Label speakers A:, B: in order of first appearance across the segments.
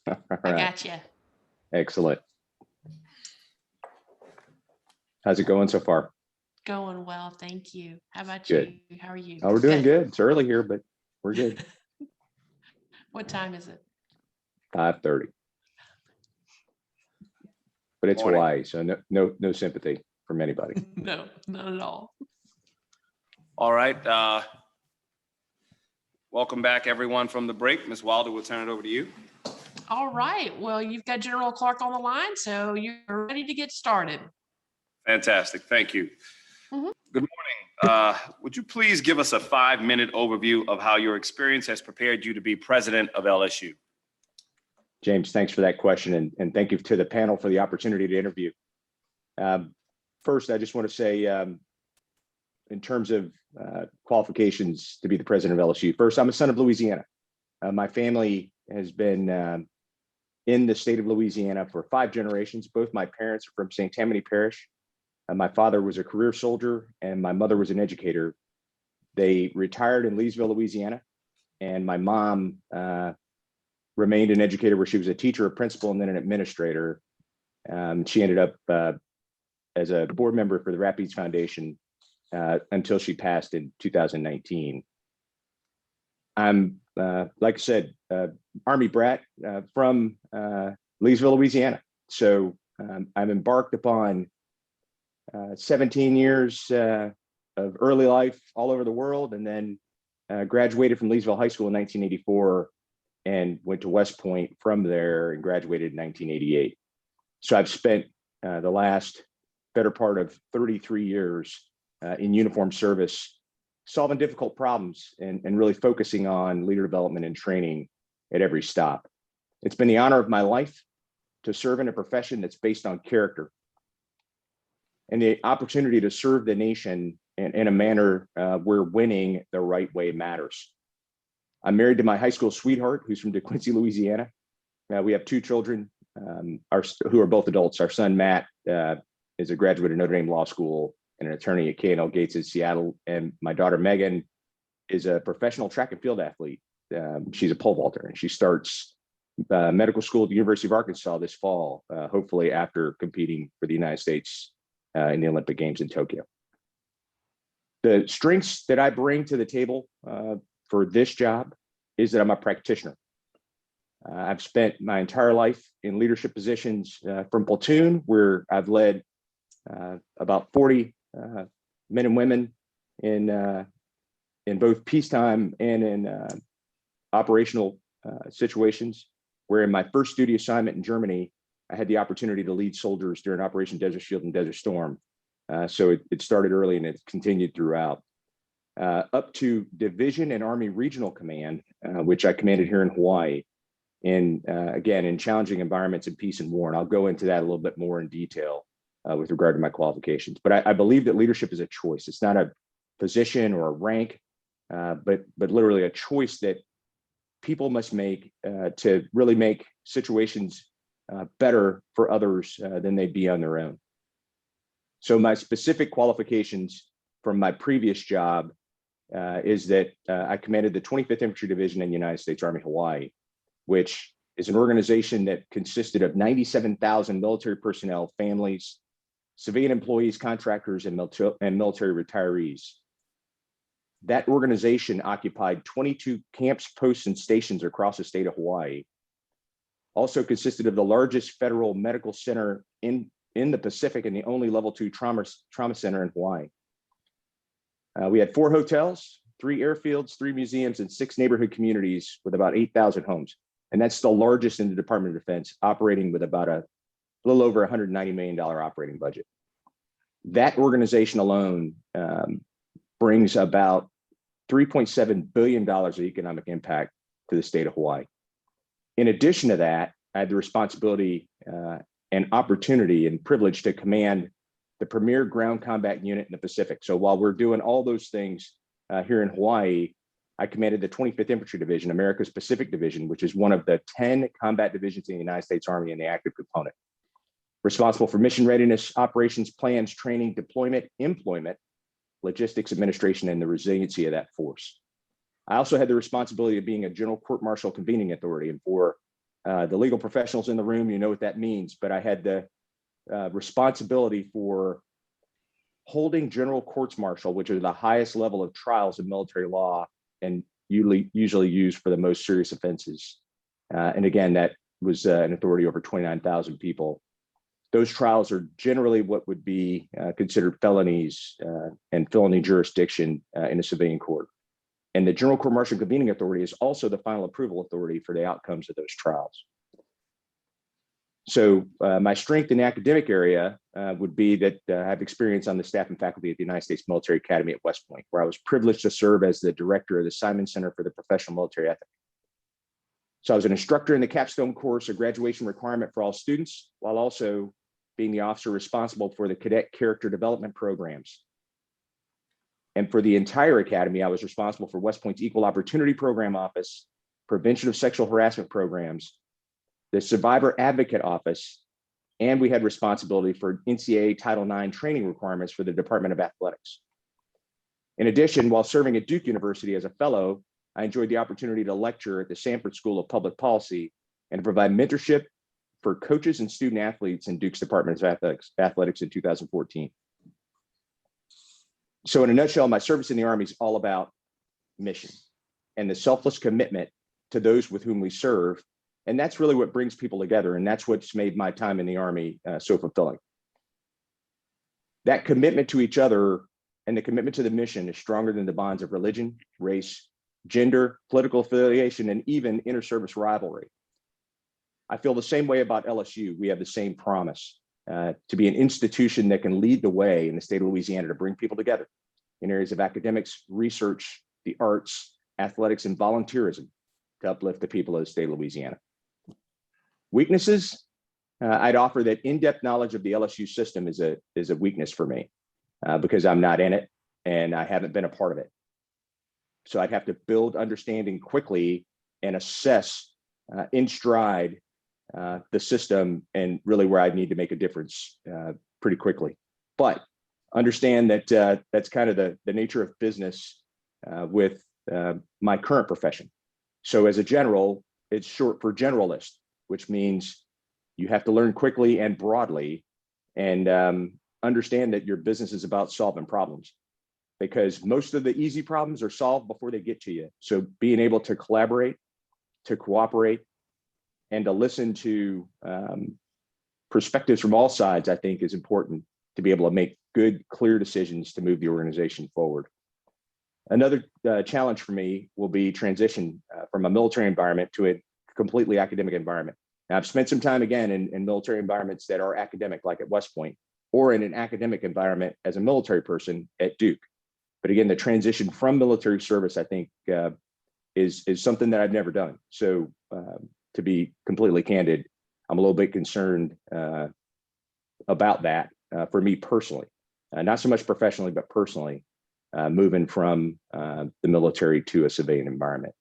A: All
B: I
A: right,
B: got you.
A: excellent. How's it going so far?
B: Going well, thank you. How about
A: Good.
B: you? How are you?
A: Oh, we're doing good. It's early here, but we're good.
B: What time is it?
A: 5:30. But it's
C: Morning.
A: Hawaii, so no sympathy from anybody.
B: No, not at all.
C: All right. Welcome back, everyone, from the break. Ms. Wilder, we'll turn it over to you.
B: All right. Well, you've got General Clark on the line, so you're ready to get started.
C: Fantastic. Thank you.
B: Mhm.
C: Good morning. Would you please give us a 5-minute overview of how your experience has prepared you to be president of LSU?
A: James, thanks for that question, and thank you to the panel for the opportunity to interview. First, I just want to say, in terms of qualifications to be the president of LSU, first, I'm a son of Louisiana. My family has been in the state of Louisiana for 5 generations. Both my parents are from St. Tammany Parish. My father was a career soldier, and my mother was an educator. They retired in Leesville, Louisiana, and my mom remained an educator where she was a teacher, a principal, and then an administrator. She ended up as a board member for the Rapides Foundation until she passed in 2019. I'm, like I said, Army brat from Leesville, Louisiana. So I'm embarked upon 17 years of early life all over the world, and then graduated from Leesville High School in 1984 and went to West Point from there and graduated in 1988. So I've spent the last better part of 33 years in uniform service, solving difficult problems and really focusing on leader development and training at every stop. It's been the honor of my life to serve in a profession that's based on character, and the opportunity to serve the nation in a manner where winning the right way matters. I'm married to my high school sweetheart, who's from DeQuincy, Louisiana. We have 2 children who are both adults. Our son, Matt, is a graduate of Notre Dame Law School and an attorney at K&L Gates in Seattle. And my daughter, Megan, is a professional track and field athlete. She's a pole vaulter, and she starts medical school at the University of Arkansas this fall, hopefully after competing for the United States in the Olympic Games in Tokyo. The strengths that I bring to the table for this job is that I'm a practitioner. I've spent my entire life in leadership positions from platoon, where I've led about 40 men and women in both peacetime and in operational situations, where in my first duty assignment in Germany, I had the opportunity to lead soldiers during Operation Desert Shield and Desert Storm. So it started early and it's continued throughout. Up to Division and Army Regional Command, which I commanded here in Hawaii, in again, in challenging environments in peace and war. And I'll go into that a little bit more in detail with regard to my qualifications. But I believe that leadership is a choice. It's not a position or a rank, but literally a choice that people must make to really make situations better for others than they'd be on their own. So my specific qualifications from my previous job is that I commanded the 25th Infantry Division in the United States Army Hawaii, which is an organization that consisted of 97,000 military personnel, families, civilian employees, contractors, and military retirees. That organization occupied 22 camps, posts, and stations across the state of Hawaii. Also consisted of the largest federal medical center in the Pacific and the only level 2 trauma center in Hawaii. We had 4 hotels, 3 airfields, 3 museums, and 6 neighborhood communities with about 8,000 homes. And that's the largest in the Department of Defense, operating with about a little over $190 million operating budget. That organization alone brings about $3.7 billion of economic impact to the state of Hawaii. In addition to that, I had the responsibility and opportunity and privilege to command the premier ground combat unit in the Pacific. So while we're doing all those things here in Hawaii, I commanded the 25th Infantry Division, America's Pacific Division, which is one of the 10 combat divisions in the United States Army in the active component. Responsible for mission readiness, operations, plans, training, deployment, employment, logistics, administration, and the resiliency of that force. I also had the responsibility of being a general court martial convening authority. And for The legal professionals in the room, you know what that means, but I had the responsibility for holding general courts martial, which are the highest level of trials in military law and usually used for the most serious offenses. And again, that was an authority over 29,000 people. Those trials are generally what would be considered felonies and felony jurisdiction in a civilian court. And the General Court Martial Convening Authority is also the final approval authority for the outcomes of those trials. So my strength in the academic area would be that I have experience on the staff and faculty at the United States Military Academy at West Point, where I was privileged to serve as the director of the Simon Center for the Professional Military Ethic. So I was an instructor in the capstone course, a graduation requirement for all students, while also being the officer responsible for the cadet character development programs. And for the entire academy, I was responsible for West Point's Equal Opportunity Program Office, Prevention of Sexual Harassment Programs, the Survivor Advocate Office, and we had responsibility for NCAA Title IX training requirements for the Department of Athletics. In addition, while serving at Duke University as a fellow, I enjoyed the opportunity to lecture at the Sanford School of Public Policy and to provide mentorship for coaches and student athletes in Duke's Department of Athletics in 2014. So in a nutshell, my service in the Army is all about mission and the selfless commitment to those with whom we serve. And that's really what brings people together. And that's what's made my time in the Army so fulfilling. That commitment to each other and the commitment to the mission is stronger than the bonds of religion, race, gender, political affiliation, and even inter-service rivalry. I feel the same way about LSU. We have the same promise to be an institution that can lead the way in the state of Louisiana to bring people together in areas of academics, research, the arts, athletics, and volunteerism to uplift the people of the state of Louisiana. Weaknesses, I'd offer that in-depth knowledge of the LSU system is a weakness for me because I'm not in it and I haven't been a part of it. So I'd have to build understanding quickly and assess in stride the system and really where I'd need to make a difference pretty quickly. But understand that that's kind of the nature of business with my current profession. So as a general, it's short for generalist, which means you have to learn quickly and broadly and understand that your business is about solving problems, because most of the easy problems are solved before they get to you. So being able to collaborate, to cooperate, and to listen to perspectives from all sides, I think is important to be able to make good, clear decisions to move the organization forward. Another challenge for me will be transition from a military environment to a completely academic environment. Now, I've spent some time again in military environments that are academic, like at West Point, or in an academic environment as a military person at Duke. But again, the transition from military service, I think, is something that I've never done. So to be completely candid, I'm a little bit concerned about that for me personally, not so much professionally, but personally, moving from the military to a civilian environment.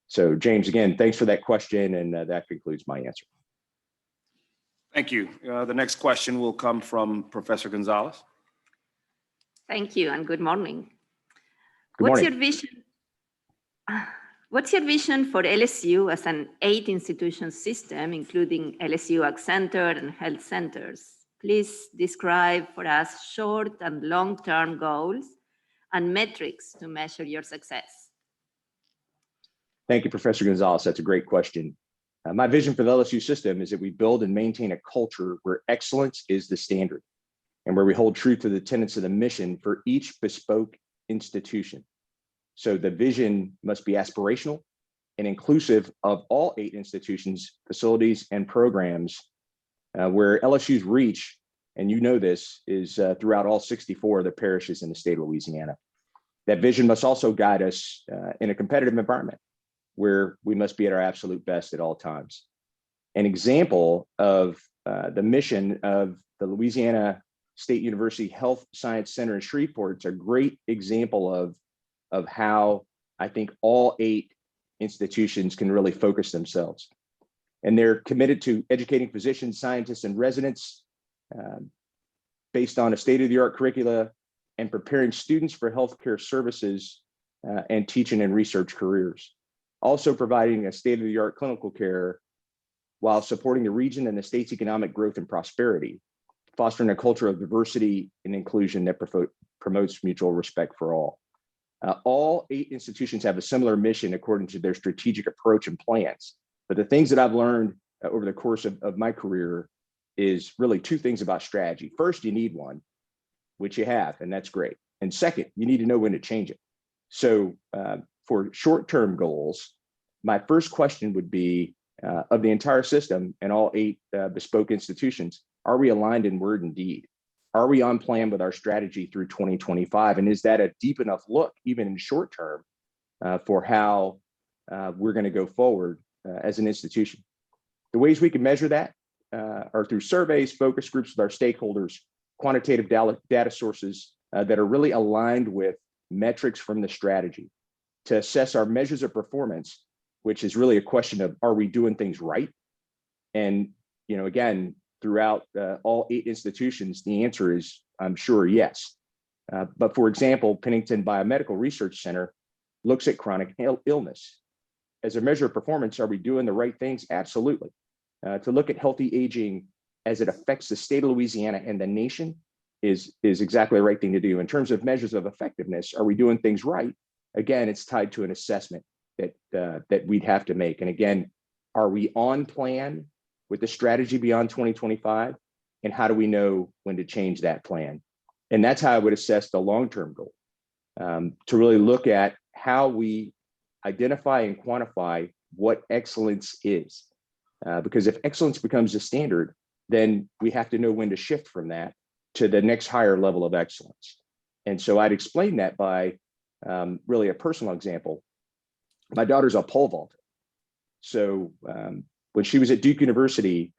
A: So James, again, thanks for that question. And that concludes my answer.
C: Thank you. The next question will come from Professor Gonzalez.
D: Thank you and good morning.
A: Good morning.
D: What's your vision for LSU as an 8-institution system, including LSU Ag Center and health centers? Please describe for us short and long-term goals and metrics to measure your success.
A: Thank you, Professor Gonzalez. That's a great question. My vision for the LSU system is that we build and maintain a culture where excellence is the standard and where we hold true to the tenets of the mission for each bespoke institution. So the vision must be aspirational and inclusive of all 8 institutions, facilities, and programs where LSU's reach, and you know this, is throughout all 64 of the parishes in the state of Louisiana. That vision must also guide us in a competitive environment where we must be at our absolute best at all times. An example of the mission of the Louisiana State University Health Science Center in Shreveport, it's a great example of how I think all 8 institutions can really focus themselves. And they're committed to educating physicians, scientists, and residents based on a state-of-the-art curricula and preparing students for healthcare services and teaching and research careers. Also providing a state-of-the-art clinical care while supporting the region and the state's economic growth and prosperity, fostering a culture of diversity and inclusion that promotes mutual respect for all. All 8 institutions have a similar mission according to their strategic approach and plans. But the things that I've learned over the course of my career is really 2 things about strategy. First, you need one, which you have, and that's great. And second, you need to know when to change it. So for short-term goals, my first question would be, of the entire system and all 8 bespoke institutions, are we aligned in word and deed? Are we on plan with our strategy through 2025? And is that a deep enough look, even in short term, for how we're going to go forward as an institution? The ways we can measure that are through surveys, focus groups with our stakeholders, quantitative data sources that are really aligned with metrics from the strategy to assess our measures of performance, which is really a question of, are we doing things right? And, again, throughout all 8 institutions, the answer is, I'm sure, yes. But for example, Pennington Biomedical Research Center looks at chronic illness. As a measure of performance, are we doing the right things? Absolutely. To look at healthy aging as it affects the state of Louisiana and the nation is exactly the right thing to do. In terms of measures of effectiveness, are we doing things right? Again, it's tied to an assessment that we'd have to make. And again, are we on plan with the strategy beyond 2025? And how do we know when to change that plan? And that's how I would assess the long-term goal, to really look at how we identify and quantify what excellence is. Because if excellence becomes the standard, then we have to know when to shift from that to the next higher level of excellence. And so I'd explain that by really a personal example. My daughter's a pole vaulter. So when she was at Duke University,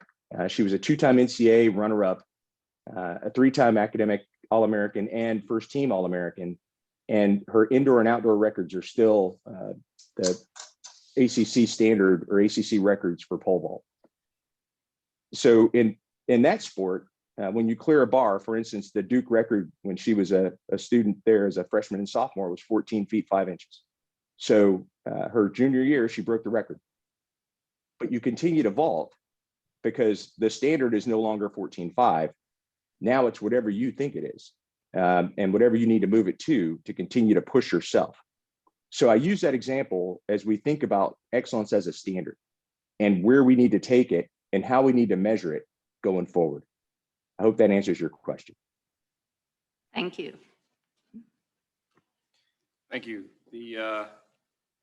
A: she was a 2-time NCAA runner-up, a 3-time academic All-American and first-team All-American. And her indoor and outdoor records are still the ACC standard or ACC records for pole vault. So in that sport, when you clear a bar, for instance, the Duke record when she was a student there as a freshman and sophomore was 14 feet 5 inches. So her junior year, she broke the record. But you continue to vault because the standard is no longer 14.5. Now it's whatever you think it is, and whatever you need to move it to continue to push yourself. So I use that example as we think about excellence as a standard and where we need to take it and how we need to measure it going forward. I hope that answers your question.
D: Thank you.
C: Thank you. The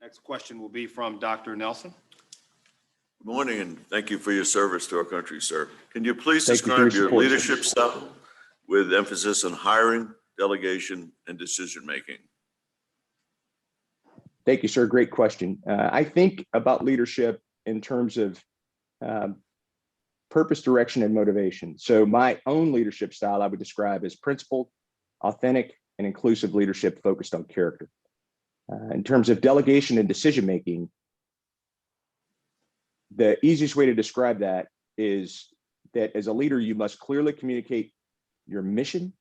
C: next question will be from Dr. Nelson.
E: Good morning, and thank you for your service to our country, sir. Can you please
A: Thank you
E: describe
A: for your
E: your
A: support,
E: leadership style with emphasis on hiring, delegation, and decision-making?
A: Thank you, sir. Great question. I think about leadership in terms of purpose, direction, and motivation. So my own leadership style I would describe as principled, authentic, and inclusive leadership focused on character. In terms of delegation and decision-making, the easiest way to describe that is that as a leader, you must clearly communicate your mission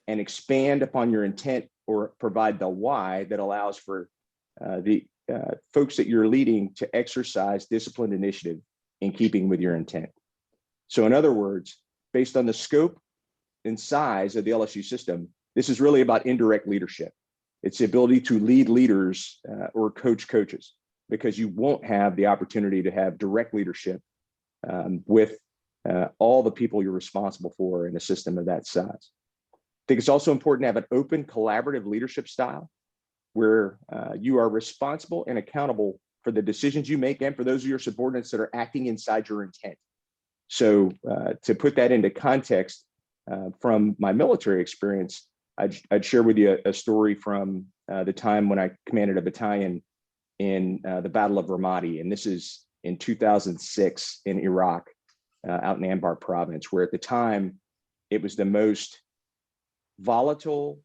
A: and expand upon your intent or provide the why that allows for the folks that you're leading to exercise disciplined initiative in keeping with your intent. So in other words, based on the scope and size of the LSU system, this is really about indirect leadership. It's the ability to lead leaders or coach coaches, because you won't have the opportunity to have direct leadership with all the people you're responsible for in a system of that size. I think it's also important to have an open, collaborative leadership style where you are responsible and accountable for the decisions you make and for those of your subordinates that are acting inside your intent. So to put that into context from my military experience, I'd share with you a story from the time when I commanded a battalion in the Battle of Ramadi. And this is in 2006 in Iraq, out in Anbar province, where at the time it was the most volatile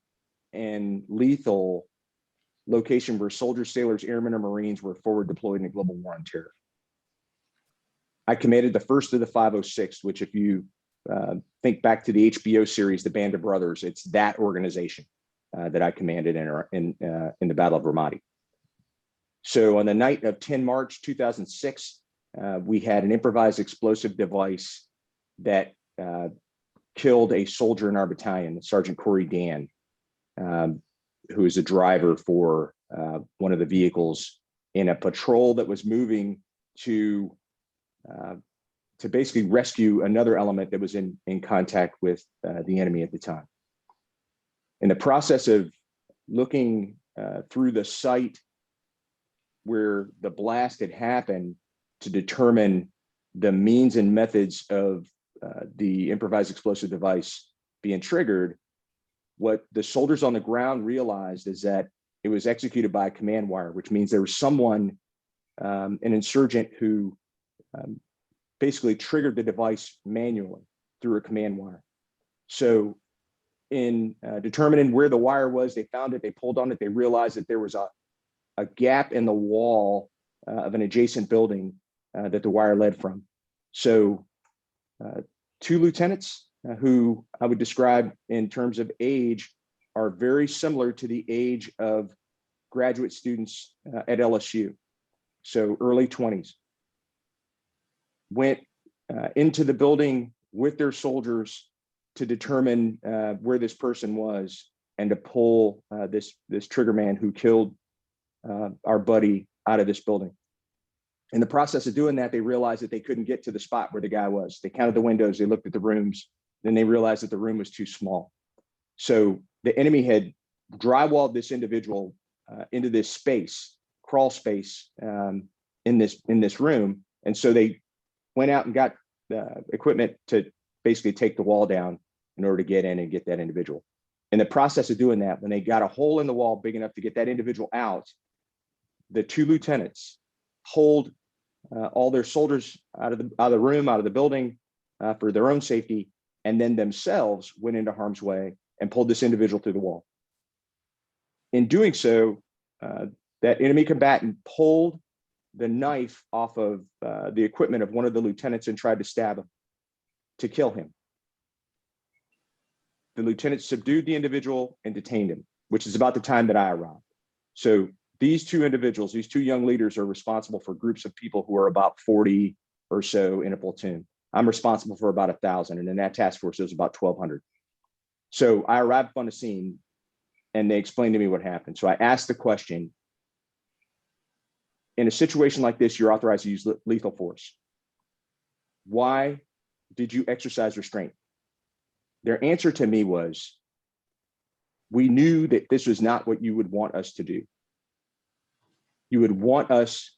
A: and lethal location where soldiers, sailors, airmen, and Marines were forward deployed in a global war on terror. I commanded the first of the 506, which if you think back to the HBO series, The Band of Brothers, it's that organization that I commanded in the Battle of Ramadi. So on the night of 10 March 2006, we had an improvised explosive device that killed a soldier in our battalion, Sergeant Corey Dan, who is a driver for one of the vehicles in a patrol that was moving to basically rescue another element that was in contact with the enemy at the time. In the process of looking through the site where the blast had happened to determine the means and methods of the improvised explosive device being triggered, what the soldiers on the ground realized is that it was executed by a command wire, which means there was someone, an insurgent, who basically triggered the device manually through a command wire. So in determining where the wire was, they found it, they pulled on it, they realized that there was a gap in the wall of an adjacent building that the wire led from. So 2 lieutenants who I would describe in terms of age are very similar to the age of graduate students at LSU. So early 20s. Went into the building with their soldiers to determine where this person was and to pull this trigger man who killed our buddy out of this building. In the process of doing that, they realized that they couldn't get to the spot where the guy was. They counted the windows, they looked at the rooms, then they realized that the room was too small. So the enemy had drywalled this individual into this space, crawl space in this room. And so they went out and got equipment to basically take the wall down in order to get in and get that individual. In the process of doing that, when they got a hole in the wall big enough to get that individual out, the 2 lieutenants pulled all their soldiers out of the room, out of the building for their own safety, and then themselves went into harm's way and pulled this individual through the wall. In doing so, that enemy combatant pulled the knife off of the equipment of one of the lieutenants and tried to stab him to kill him. The lieutenant subdued the individual and detained him, which is about the time that I arrived. So these 2 individuals, these 2 young leaders, are responsible for groups of people who are about 40 or so in a platoon. I'm responsible for about 1,000, and in that task force, it was about 1,200. So I arrived on the scene, and they explained to me what happened. So I asked the question, in a situation like this, you're authorized to use lethal force. Why did you exercise restraint? Their answer to me was, we knew that this was not what you would want us to do. You would want us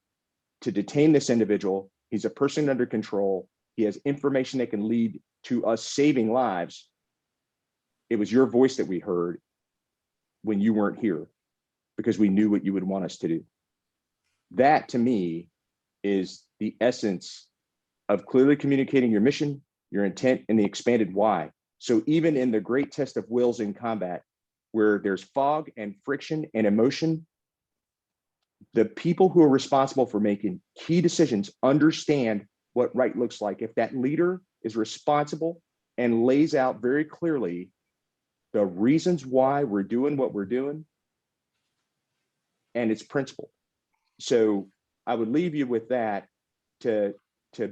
A: to detain this individual. He's a person under control. He has information that can lead to us saving lives. It was your voice that we heard when you weren't here, because we knew what you would want us to do. That, to me, is the essence of clearly communicating your mission, your intent, and the expanded why. So even in the great test of wills in combat, where there's fog and friction and emotion, the people who are responsible for making key decisions understand what right looks like. If that leader is responsible and lays out very clearly the reasons why we're doing what we're doing, and it's principled. So I would leave you with that to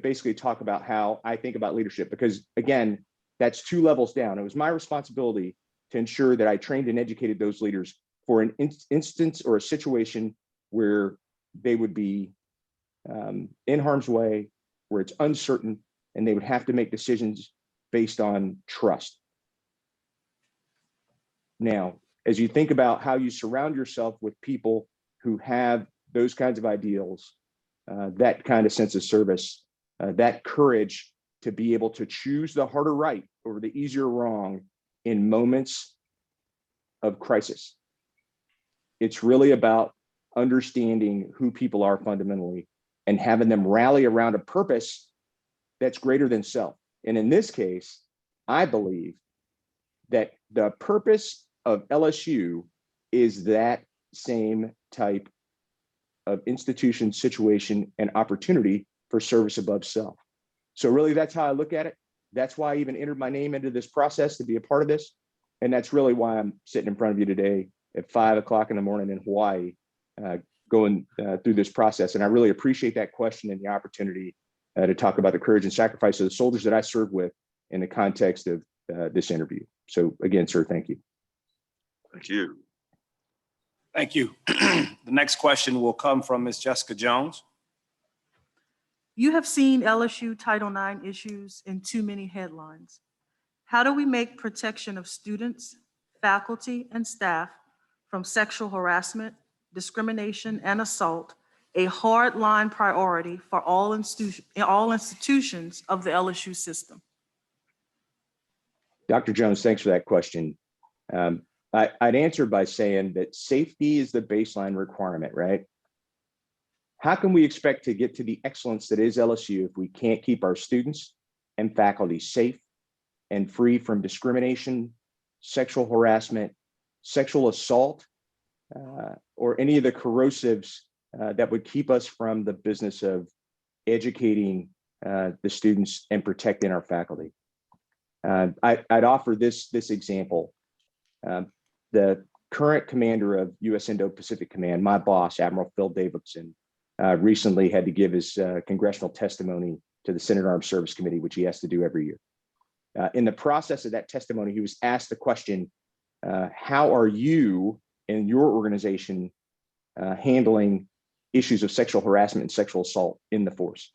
A: basically talk about how I think about leadership, because again, that's 2 levels down. It was my responsibility to ensure that I trained and educated those leaders for an instance or a situation where they would be in harm's way, where it's uncertain, and they would have to make decisions based on trust. Now, as you think about how you surround yourself with people who have those kinds of ideals, that kind of sense of service, that courage to be able to choose the harder right over the easier wrong in moments of crisis. It's really about understanding who people are fundamentally and having them rally around a purpose that's greater than self. And in this case, I believe that the purpose of LSU is that same type of institution, situation, and opportunity for service above self. So really, that's how I look at it. That's why I even entered my name into this process to be a part of this. And that's really why I'm sitting in front of you today at 5 o'clock in the morning in Hawaii, going through this process. And I really appreciate that question and the opportunity to talk about the courage and sacrifice of the soldiers that I served with in the context of this interview. So again, sir, thank you.
E: Thank you.
C: Thank you. The next question will come from Ms. Jessica Jones.
F: You have seen LSU Title IX issues in too many headlines. How do we make protection of students, faculty, and staff from sexual harassment, discrimination, and assault a hardline priority for all institutions of the LSU system?
A: Dr. Jones, thanks for that question. I'd answer by saying that safety is the baseline requirement, right? How can we expect to get to the excellence that is LSU if we can't keep our students and faculty safe and free from discrimination, sexual harassment, sexual assault, or any of the corrosives that would keep us from the business of educating the students and protecting our faculty? I'd offer this example. The current commander of U.S. Indo-Pacific Command, my boss, Admiral Phil Davidson, recently had to give his congressional testimony to the Senate Armed Service Committee, which he has to do every year. In the process of that testimony, he was asked the question, how are you and your organization handling issues of sexual harassment and sexual assault in the force?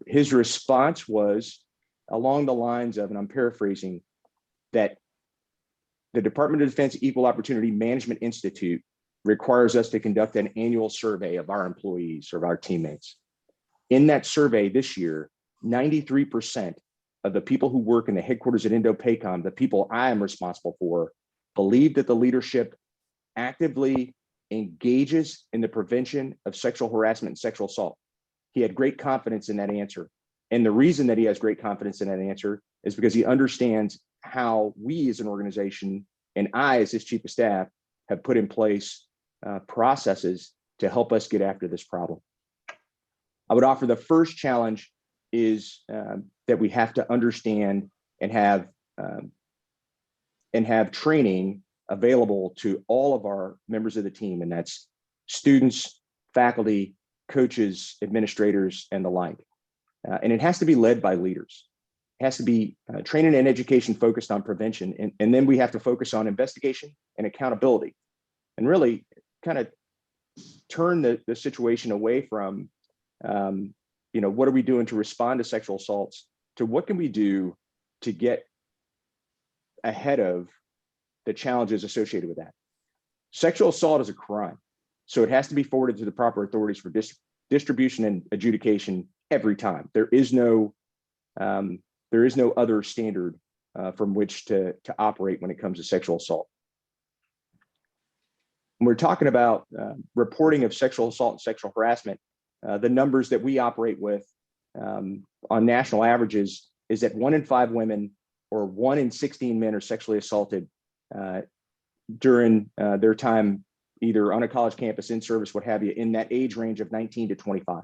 A: His response was along the lines of, and I'm paraphrasing, that the Department of Defense Equal Opportunity Management Institute requires us to conduct an annual survey of our employees or of our teammates. In that survey this year, 93% of the people who work in the headquarters at Indo-PACOM, the people I am responsible for, believe that the leadership actively engages in the prevention of sexual harassment and sexual assault. He had great confidence in that answer. And the reason that he has great confidence in that answer is because he understands how we as an organization and I as his chief of staff have put in place processes to help us get after this problem. I would offer the first challenge is that we have to understand and have training available to all of our members of the team, and that's students, faculty, coaches, administrators, and the like. And it has to be led by leaders. It has to be training and education focused on prevention, and then we have to focus on investigation and accountability, and really kind of turn the situation away from, what are we doing to respond to sexual assaults, to what can we do to get ahead of the challenges associated with that. Sexual assault is a crime, so it has to be forwarded to the proper authorities for distribution and adjudication every time. There is no other standard from which to operate when it comes to sexual assault. When we're talking about reporting of sexual assault and sexual harassment, the numbers that we operate with on national averages is that 1 in 5 women or 1 in 16 men are sexually assaulted during their time either on a college campus, in service, what have you, in that age range of 19 to 25.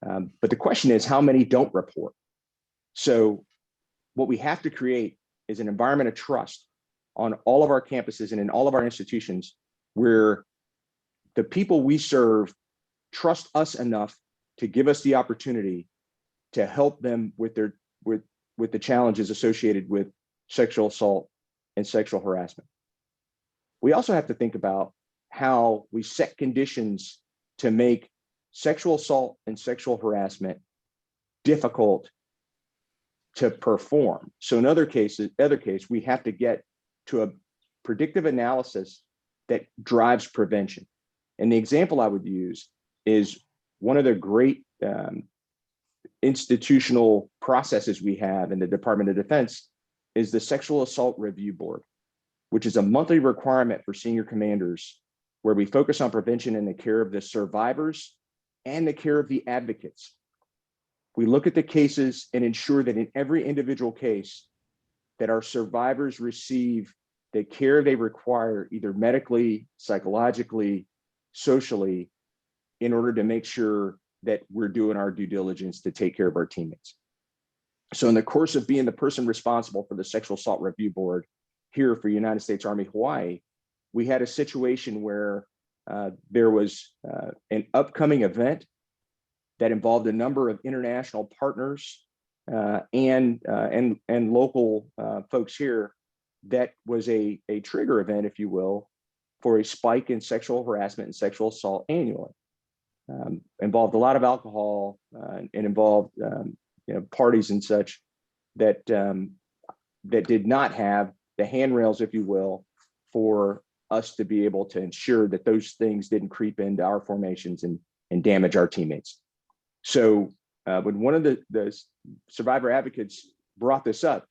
A: But the question is, how many don't report? So what we have to create is an environment of trust on all of our campuses and in all of our institutions where the people we serve trust us enough to give us the opportunity to help them with the challenges associated with sexual assault and sexual harassment. We also have to think about how we set conditions to make sexual assault and sexual harassment difficult to perform. So in other case, we have to get to a predictive analysis that drives prevention. And the example I would use is one of the great institutional processes we have in the Department of Defense is the Sexual Assault Review Board, which is a monthly requirement for senior commanders where we focus on prevention and the care of the survivors and the care of the advocates. We look at the cases and ensure that in every individual case that our survivors receive the care they require, either medically, psychologically, socially, in order to make sure that we're doing our due diligence to take care of our teammates. So in the course of being the person responsible for the Sexual Assault Review Board here for United States Army Hawaii, we had a situation where there was an upcoming event that involved a number of international partners and local folks here that was a trigger event, if you will, for a spike in sexual harassment and sexual assault annually. Involved a lot of alcohol and involved parties and such that that did not have the handrails, if you will, for us to be able to ensure that those things didn't creep into our formations and damage our teammates. So when one of the survivor advocates brought this up,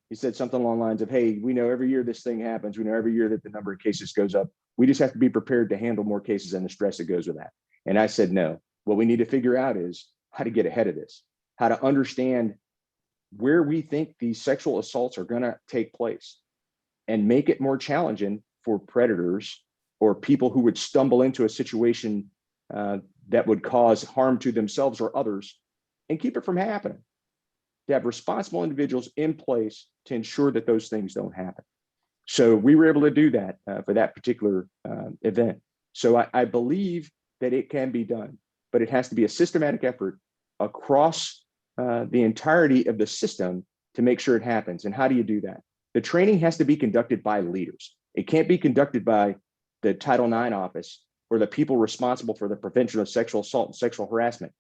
A: he said something along the lines of, hey, we know every year this thing happens. We know every year that the number of cases goes up. We just have to be prepared to handle more cases and the stress that goes with that. And I said, no, what we need to figure out is how to get ahead of this, how to understand where we think these sexual assaults are going to take place and make it more challenging for predators or people who would stumble into a situation that would cause harm to themselves or others and keep it from happening. To have responsible individuals in place to ensure that those things don't happen. So we were able to do that for that particular event. So I believe that it can be done, but it has to be a systematic effort across the entirety of the system to make sure it happens. And how do you do that? The training has to be conducted by leaders. It can't be conducted by the Title IX office or the people responsible for the prevention of sexual assault and sexual harassment.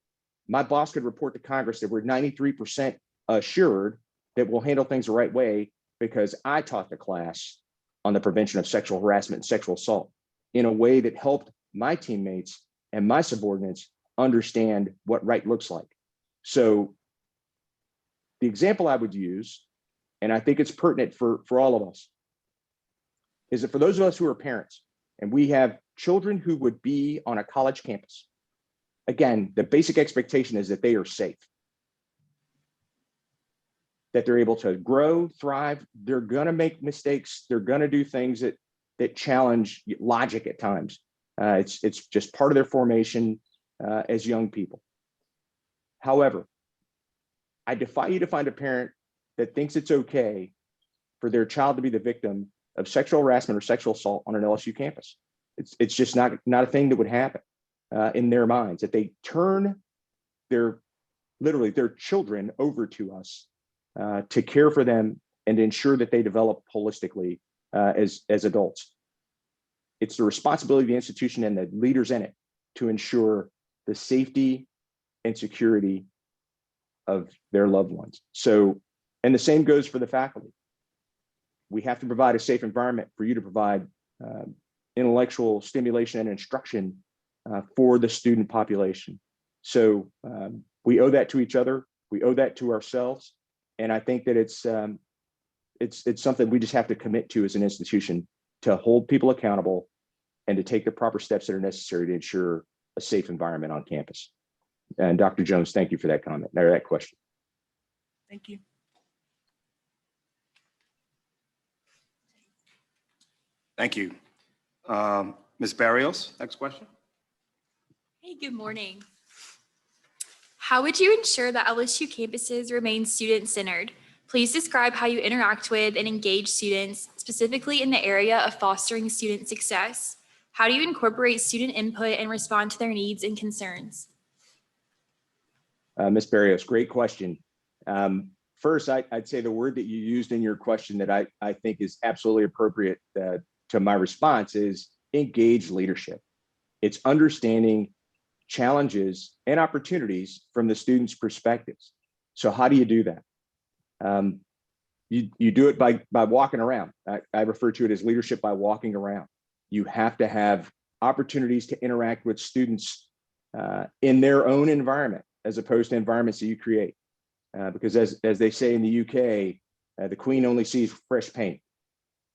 A: My boss could report to Congress that we're 93% assured that we'll handle things the right way because I taught the class on the prevention of sexual harassment and sexual assault in a way that helped my teammates and my subordinates understand what right looks like. So the example I would use, and I think it's pertinent for all of us, is that for those of us who are parents and we have children who would be on a college campus, again, the basic expectation is that they are safe, that they're able to grow, thrive. They're going to make mistakes. They're going to do things that challenge logic at times. It's just part of their formation as young people. However, I defy you to find a parent that thinks it's okay for their child to be the victim of sexual harassment or sexual assault on an LSU campus. It's just not a thing that would happen in their minds, that they turn their children over to us to care for them and ensure that they develop holistically as adults. It's the responsibility of the institution and the leaders in it to ensure the safety and security of their loved ones. So, and the same goes for the faculty. We have to provide a safe environment for you to provide intellectual stimulation and instruction for the student population. So we owe that to each other. We owe that to ourselves. And I think that it's something we just have to commit to as an institution to hold people accountable and to take the proper steps that are necessary to ensure a safe environment on campus. And Dr. Jones, thank you for that comment, or that question.
F: Thank you.
C: Thank you. Ms. Barrios, next question.
G: Hey, good morning. How would you ensure that LSU campuses remain student-centered? Please describe how you interact with and engage students, specifically in the area of fostering student success. How do you incorporate student input and respond to their needs and concerns?
A: Ms. Barrios, great question. First, I'd say the word that you used in your question that I think is absolutely appropriate to my response is engage leadership. It's understanding challenges and opportunities from the students' perspectives. So how do you do that? You do it by walking around. I refer to it as leadership by walking around. You have to have opportunities to interact with students in their own environment, as opposed to environments that you create. Because as they say in the UK, the queen only sees fresh paint,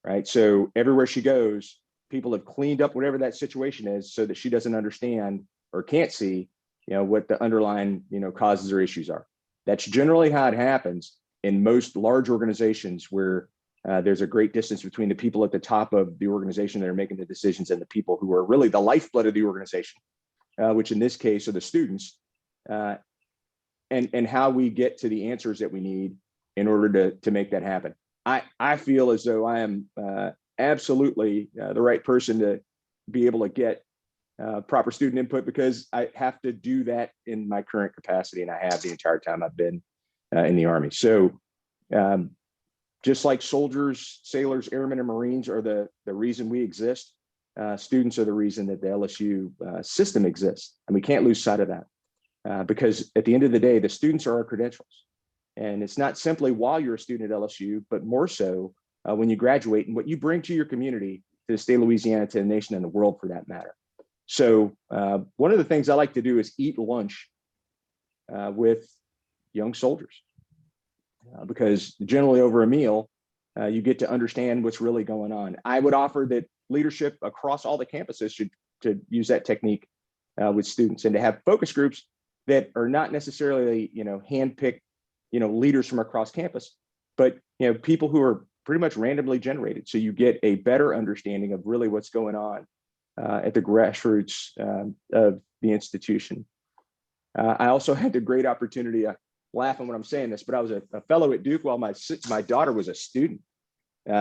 A: right? So everywhere she goes, people have cleaned up whatever that situation is so that she doesn't understand or can't see, what the underlying, causes or issues are. That's generally how it happens in most large organizations where there's a great distance between the people at the top of the organization that are making the decisions and the people who are really the lifeblood of the organization, which in this case are the students, and how we get to the answers that we need in order to make that happen. I feel as though I am absolutely the right person to be able to get proper student input because I have to do that in my current capacity, and I have the entire time I've been in the Army. So just like soldiers, sailors, airmen, and Marines are the reason we exist, students are the reason that the LSU system exists. And we can't lose sight of that because at the end of the day, the students are our credentials. And it's not simply while you're a student at LSU, but more so when you graduate and what you bring to your community, to the state of Louisiana, to the nation, and the world for that matter. So one of the things I like to do is eat lunch with young soldiers because generally over a meal, you get to understand what's really going on. I would offer that leadership across all the campuses should use that technique with students and to have focus groups that are not necessarily, handpicked, leaders from across campus, but, people who are pretty much randomly generated. So you get a better understanding of really what's going on at the grassroots of the institution. I also had the great opportunity, laughing when I'm saying this, but I was a fellow at Duke while my daughter was a student.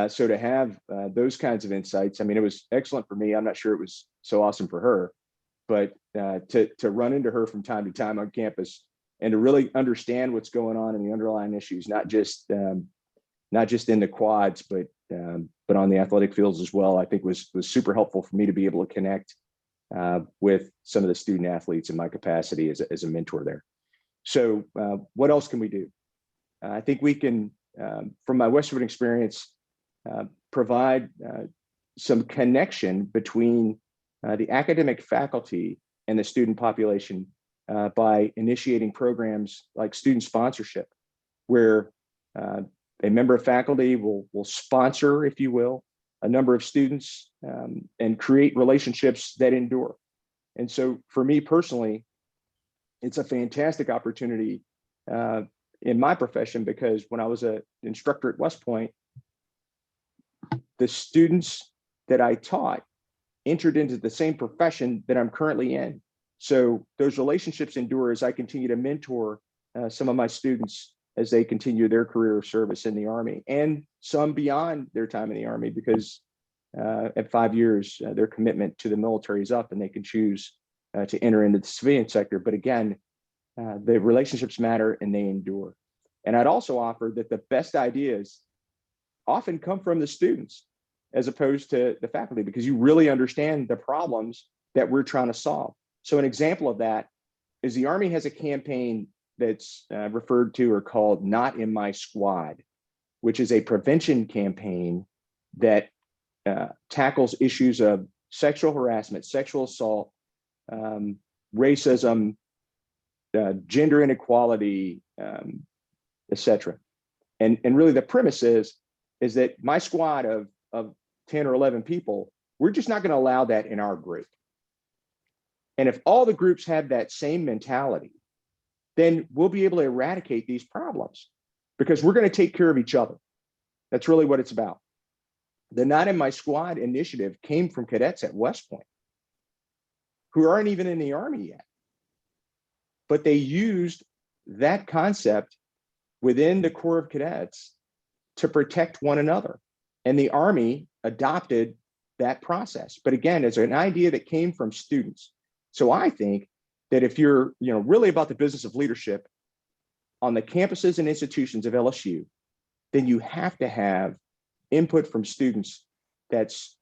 A: So to have those kinds of insights, I mean, it was excellent for me. I'm not sure it was so awesome for her, but to run into her from time to time on campus and to really understand what's going on in the underlying issues, not just in the quads, but on the athletic fields as well, I think was super helpful for me to be able to connect with some of the student athletes in my capacity as a mentor there. So what else can we do? I think we can, from my Westwood experience, provide some connection between the academic faculty and the student population by initiating programs like student sponsorship, where a member of faculty will sponsor, if you will, a number of students and create relationships that endure. And so for me personally, it's a fantastic opportunity in my profession because when I was an instructor at West Point, the students that I taught entered into the same profession that I'm currently in. So those relationships endure as I continue to mentor some of my students as they continue their career of service in the Army, and some beyond their time in the Army, because at 5 years, their commitment to the military is up and they can choose to enter into the civilian sector. But again, the relationships matter and they endure. And I'd also offer that the best ideas often come from the students as opposed to the faculty, because you really understand the problems that we're trying to solve. So an example of that is the Army has a campaign that's referred to or called Not in My Squad, which is a prevention campaign that tackles issues of sexual harassment, sexual assault, racism, gender inequality, etc. And really the premise is that my squad of 10 or 11 people, we're just not going to allow that in our group. And if all the groups have that same mentality, then we'll be able to eradicate these problems because we're going to take care of each other. That's really what it's about. The Not in My Squad initiative came from cadets at West Point who aren't even in the Army yet, but they used that concept within the Corps of Cadets to protect one another. And the Army adopted that process. But again, it's an idea that came from students. So I think that if you're really about the business of leadership on the campuses and institutions of LSU, then you have to have input from students that's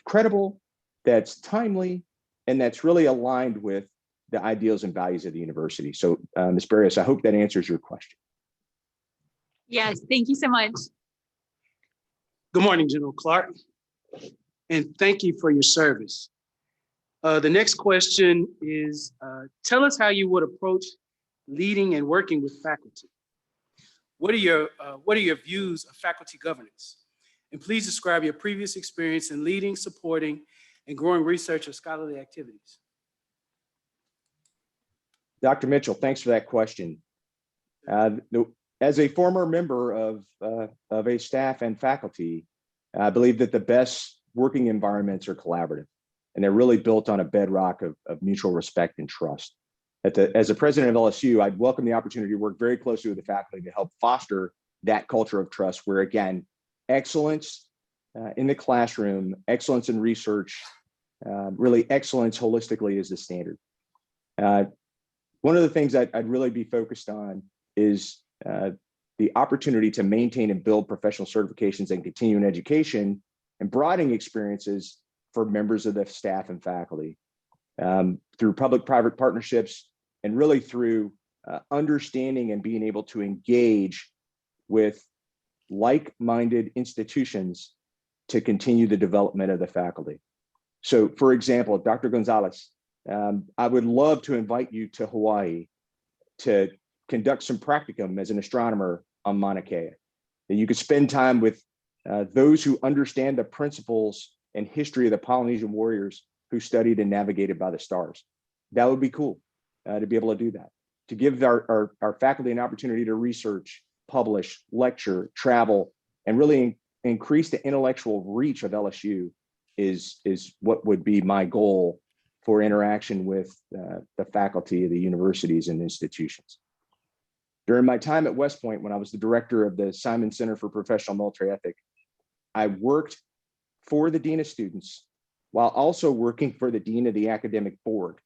A: credible, that's timely, and that's really aligned with the ideals and values of the university. So Ms. Barrios, I hope that answers your question.
G: Yes, thank you so much.
H: Good morning, General Clark, and thank you for your service. The next question is, tell us how you would approach leading and working with faculty. What are your views of faculty governance? And please describe your previous experience in leading, supporting, and growing research or scholarly activities.
A: Dr. Mitchell, thanks for that question. As a former member of a staff and faculty, I believe that the best working environments are collaborative, and they're really built on a bedrock of mutual respect and trust. As a president of LSU, I'd welcome the opportunity to work very closely with the faculty to help foster that culture of trust where, again, excellence in the classroom, excellence in research, really excellence holistically is the standard. One of the things I'd really be focused on is the opportunity to maintain and build professional certifications and continuing education and broadening experiences for members of the staff and faculty through public-private partnerships and really through understanding and being able to engage with like-minded institutions to continue the development of the faculty. So for example, Dr. Gonzalez, I would love to invite you to Hawaii to conduct some practicum as an astronomer on Mauna Kea. That you could spend time with those who understand the principles and history of the Polynesian warriors who studied and navigated by the stars. That would be cool to be able to do that. To give our faculty an opportunity to research, publish, lecture, travel, and really increase the intellectual reach of LSU is what would be my goal for interaction with the faculty of the universities and institutions. During my time at West Point, when I was the director of the Simon Center for Professional Military Ethics, I worked for the Dean of Students while also working for the Dean of the Academic Board.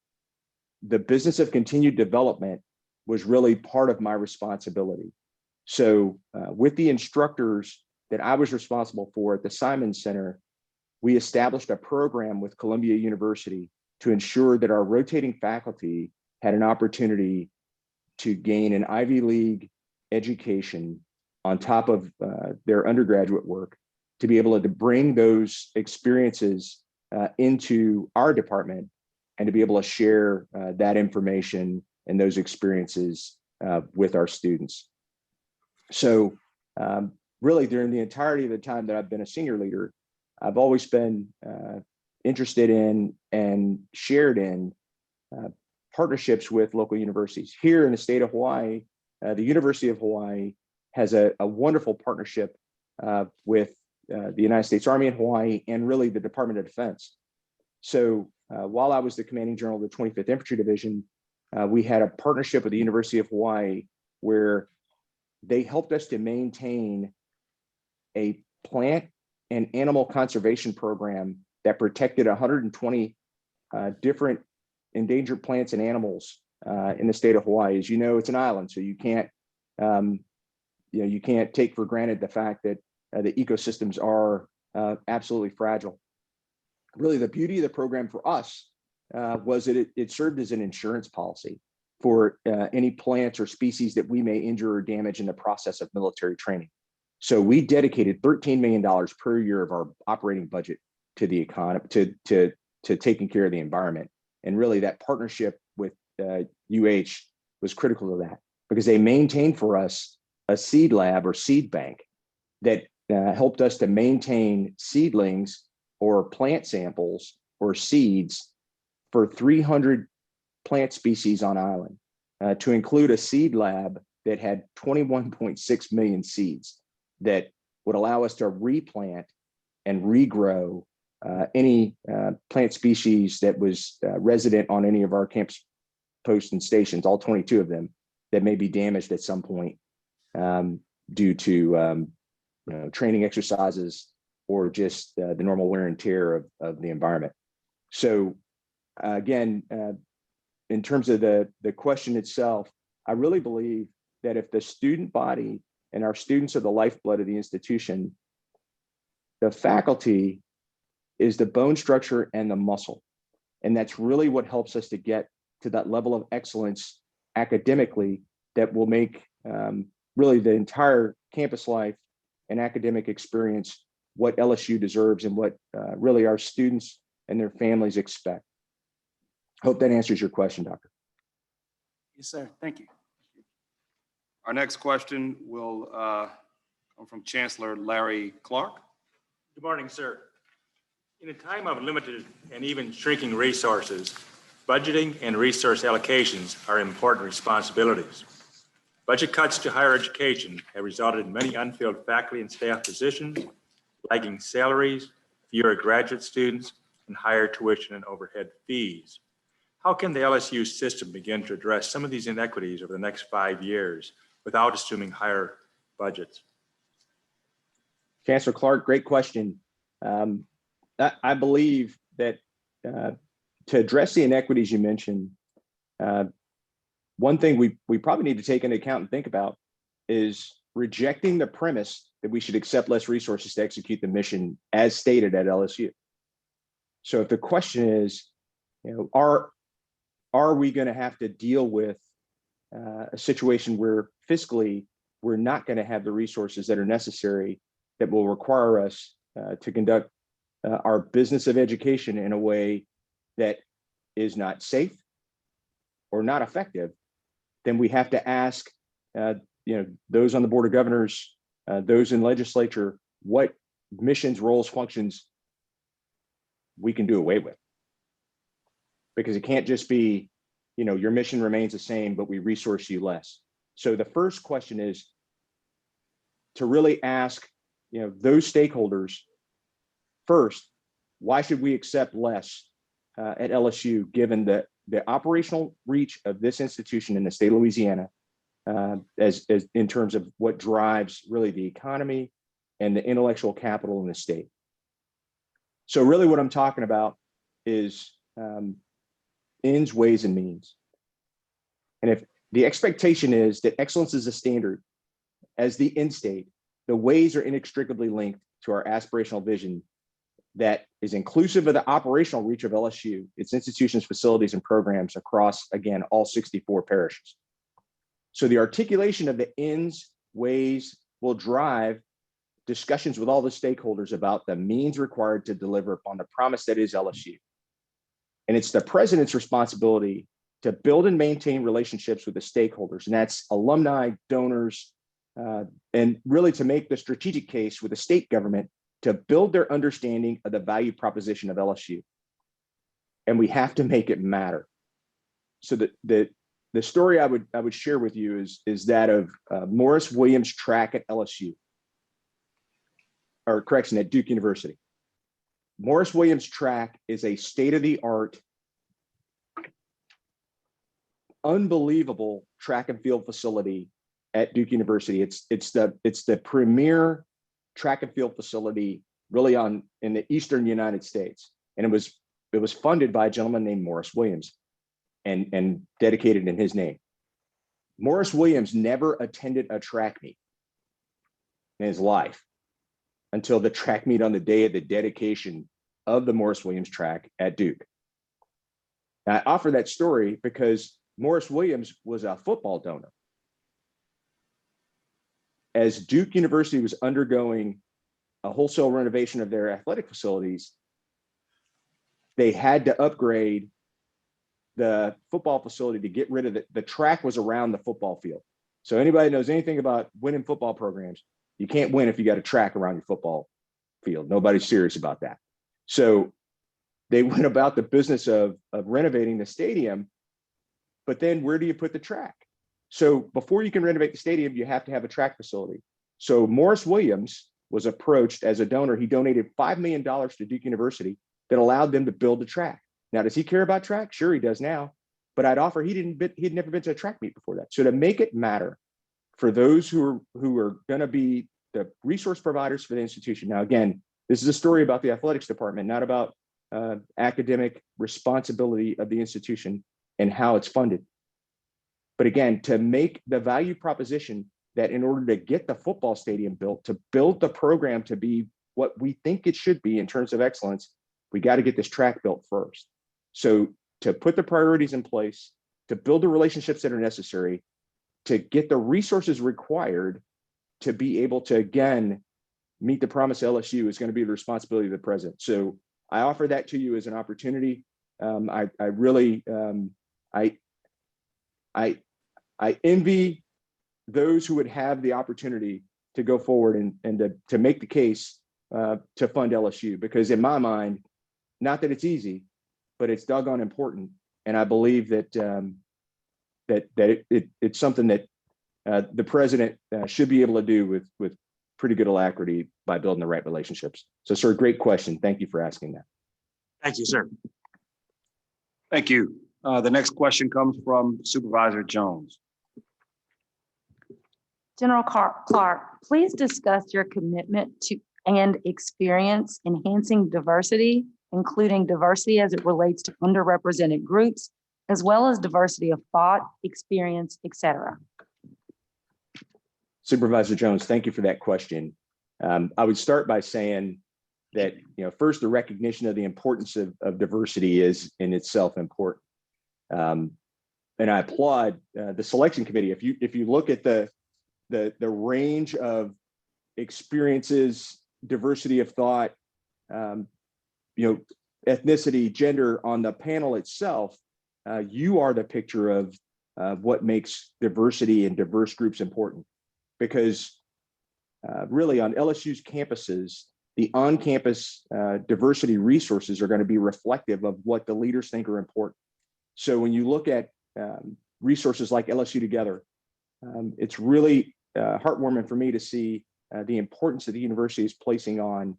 A: The business of continued development was really part of my responsibility. So with the instructors that I was responsible for at the Simon Center, we established a program with Columbia University to ensure that our rotating faculty had an opportunity to gain an Ivy League education on top of their undergraduate work, to be able to bring those experiences into our department and to be able to share that information and those experiences with our students. So really during the entirety of the time that I've been a senior leader, I've always been interested in and shared in partnerships with local universities. Here in the state of Hawaii, the University of Hawaii has a wonderful partnership with the United States Army in Hawaii and really the Department of Defense. So while I was the commanding general of the 25th Infantry Division, we had a partnership with the University of Hawaii where they helped us to maintain a plant and animal conservation program that protected 120 different endangered plants and animals in the state of Hawaii. As you know, it's an island, so you can't, you can't take for granted the fact that the ecosystems are absolutely fragile. Really, the beauty of the program for us was that it served as an insurance policy for any plants or species that we may injure or damage in the process of military training. So we dedicated $13 million per year of our operating budget to the economy, to taking care of the environment. And really that partnership with UH was critical to that, because they maintained for us a seed lab or seed bank that helped us to maintain seedlings or plant samples or seeds for 300 plant species on island, to include a seed lab that had 21.6 million seeds that would allow us to replant and regrow any plant species that was resident on any of our campus posts and stations, all 22 of them, that may be damaged at some point due to training exercises or just the normal wear and tear of the environment. So again, in terms of the question itself, I really believe that if the student body and our students are the lifeblood of the institution, the faculty is the bone structure and the muscle. And that's really what helps us to get to that level of excellence academically that will make really the entire campus life and academic experience what LSU deserves and what really our students and their families expect. Hope that answers your question, Doctor.
H: Yes, sir. Thank you.
C: Our next question will come from Chancellor Larry Clark.
I: Good morning, sir. In a time of limited and even shrinking resources, budgeting and resource allocations are important responsibilities. Budget cuts to higher education have resulted in many unfilled faculty and staff positions, lagging salaries, fewer graduate students, and higher tuition and overhead fees. How can the LSU system begin to address some of these inequities over the next 5 years without assuming higher budgets?
A: Chancellor Clark, great question. I believe that to address the inequities you mentioned, one thing we probably need to take into account and think about is rejecting the premise that we should accept less resources to execute the mission as stated at LSU. So if the question is, are we going to have to deal with a situation where fiscally we're not going to have the resources that are necessary that will require us to conduct our business of education in a way that is not safe or not effective, then we have to ask those on the Board of Governors, those in legislature, what missions, roles, functions we can do away with. Because it can't just be, your mission remains the same, but we resource you less. So the first question is to really ask, those stakeholders first, why should we accept less at LSU, given the operational reach of this institution in the state of Louisiana, as in terms of what drives really the economy and the intellectual capital in the state. So really what I'm talking about is ends, ways, and means. And if the expectation is that excellence is a standard as the end state, the ways are inextricably linked to our aspirational vision that is inclusive of the operational reach of LSU, its institutions, facilities, and programs across, again, all 64 parishes. So the articulation of the ends, ways will drive discussions with all the stakeholders about the means required to deliver upon the promise that is LSU. And it's the president's responsibility to build and maintain relationships with the stakeholders, and that's alumni, donors, and really to make the strategic case with the state government to build their understanding of the value proposition of LSU. And we have to make it matter. So the story I would share with you is that of Morris Williams track at LSU, or correction, at Duke University. Morris Williams track is a state-of-the-art, unbelievable track and field facility at Duke University. It's the premier track and field facility really in the Eastern United States. And it was funded by a gentleman named Morris Williams and dedicated in his name. Morris Williams never attended a track meet in his life until the track meet on the day of the dedication of the Morris Williams track at Duke. Now, I offer that story because Morris Williams was a football donor. As Duke University was undergoing a wholesale renovation of their athletic facilities, they had to upgrade the football facility to get rid of the track was around the football field. So anybody knows anything about winning football programs, you can't win if you got a track around your football field. Nobody's serious about that. So they went about the business of renovating the stadium, but then where do you put the track? So before you can renovate the stadium, you have to have a track facility. So Morris Williams was approached as a donor. He donated $5 million to Duke University that allowed them to build the track. Now, does he care about track? Sure, he does now. But I'd offer he'd never been to a track meet before that. So to make it matter for those who are going to be the resource providers for the institution. Now, again, this is a story about the athletics department, not about academic responsibility of the institution and how it's funded. But again, to make the value proposition that in order to get the football stadium built, to build the program to be what we think it should be in terms of excellence, we got to get this track built first. So to put the priorities in place, to build the relationships that are necessary, to get the resources required to be able to, again, meet the promise of LSU is going to be the responsibility of the president. So I offer that to you as an opportunity. I really envy those who would have the opportunity to go forward and to make the case to fund LSU, because in my mind, not that it's easy, but it's doggone important. And I believe that it's something that the president should be able to do with pretty good alacrity by building the right relationships. So, sir, great question. Thank you for asking that.
H: Thank you, sir.
C: Thank you. The next question comes from Supervisor Jones.
J: General Clark, please discuss your commitment to and experience enhancing diversity including diversity as it relates to underrepresented groups, as well as diversity of thought, experience, etc.?
A: Supervisor Jones, thank you for that question. I would start by saying that, first, the recognition of the importance of diversity is in itself important. And I applaud the selection committee. If you look at the range of experiences, diversity of thought, ethnicity, gender on the panel itself, you are the picture of what makes diversity and diverse groups important. Because really on LSU's campuses, the on-campus diversity resources are going to be reflective of what the leaders think are important. So when you look at resources like LSU Together, it's really heartwarming for me to see the importance that the university is placing on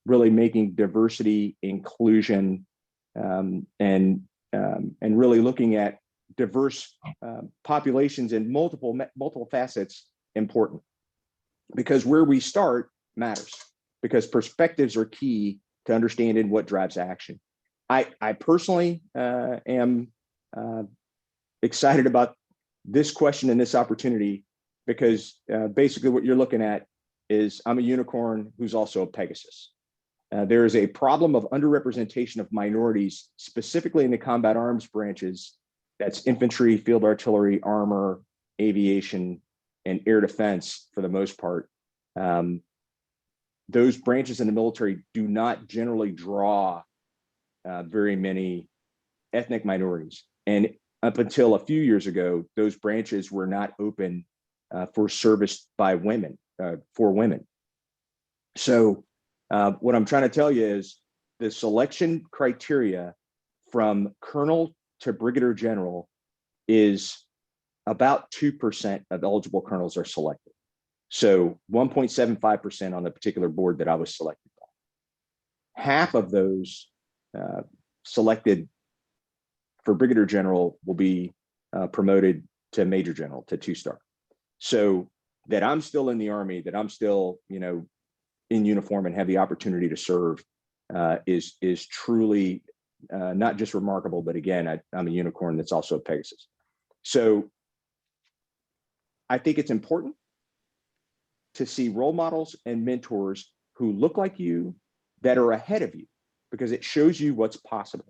A: really making diversity, inclusion, and really looking at diverse populations in multiple facets important. Because where we start matters, because perspectives are key to understanding what drives action. I personally am excited about this question and this opportunity because basically what you're looking at is I'm a unicorn who's also a Pegasus. There is a problem of underrepresentation of minorities, specifically in the combat arms branches. That's infantry, field artillery, armor, aviation, and air defense for the most part. Those branches in the military do not generally draw very many ethnic minorities. And up until a few years ago, those branches were not open for service by women, for women. So what I'm trying to tell you is the selection criteria from colonel to brigadier general is about 2% of eligible colonels are selected. So 1.75% on the particular board that I was selected by. Half of those selected for brigadier general will be promoted to major general, to 2-star. So that I'm still in the Army, that I'm still, in uniform and have the opportunity to serve is truly not just remarkable, but again, I'm a unicorn that's also a Pegasus. So I think it's important to see role models and mentors who look like you, that are ahead of you, because it shows you what's possible.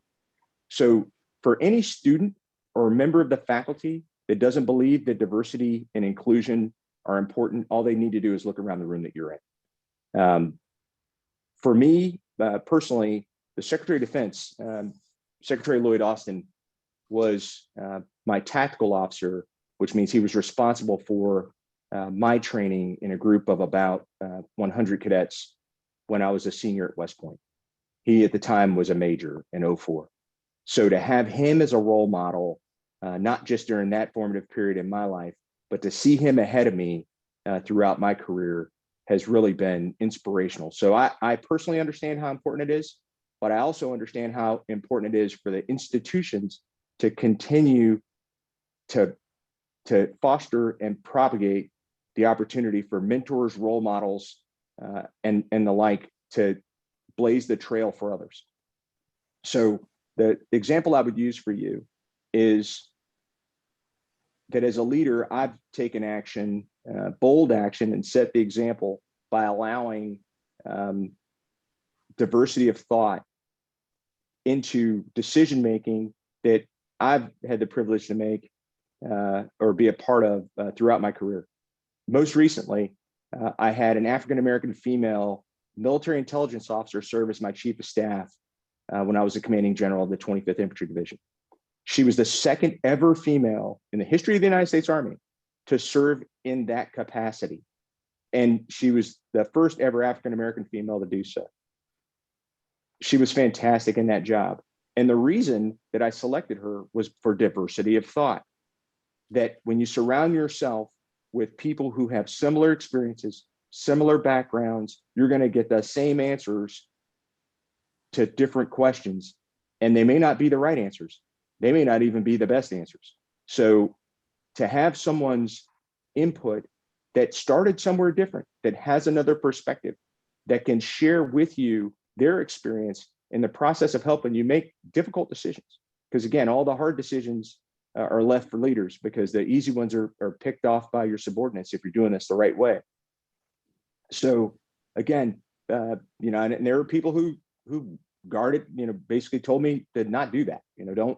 A: So for any student or member of the faculty that doesn't believe that diversity and inclusion are important, all they need to do is look around the room that you're in. For me, personally, the Secretary of Defense, Secretary Lloyd Austin, was my tactical officer, which means he was responsible for my training in a group of about 100 cadets when I was a senior at West Point. He at the time was a major in 2004. So to have him as a role model, not just during that formative period in my life, but to see him ahead of me throughout my career has really been inspirational. So I personally understand how important it is, but I also understand how important it is for the institutions to continue to foster and propagate the opportunity for mentors, role models, and the like to blaze the trail for others. So the example I would use for you is that as a leader, I've taken action, bold action, and set the example by allowing diversity of thought into decision-making that I've had the privilege to make or be a part of throughout my career. Most recently, I had an African-American female military intelligence officer serve as my chief of staff when I was a commanding general of the 25th Infantry Division. She was the second ever female in the history of the United States Army to serve in that capacity. And she was the first ever African-American female to do so. She was fantastic in that job. And the reason that I selected her was for diversity of thought. That when you surround yourself with people who have similar experiences, similar backgrounds, you're going to get the same answers to different questions. And they may not be the right answers. They may not even be the best answers. So to have someone's input that started somewhere different, that has another perspective, that can share with you their experience in the process of helping you make difficult decisions. Because again, all the hard decisions are left for leaders, because the easy ones are picked off by your subordinates if you're doing this the right way. So again, you know, and there are people who guarded, you know, basically told me to not do that. You know, don't,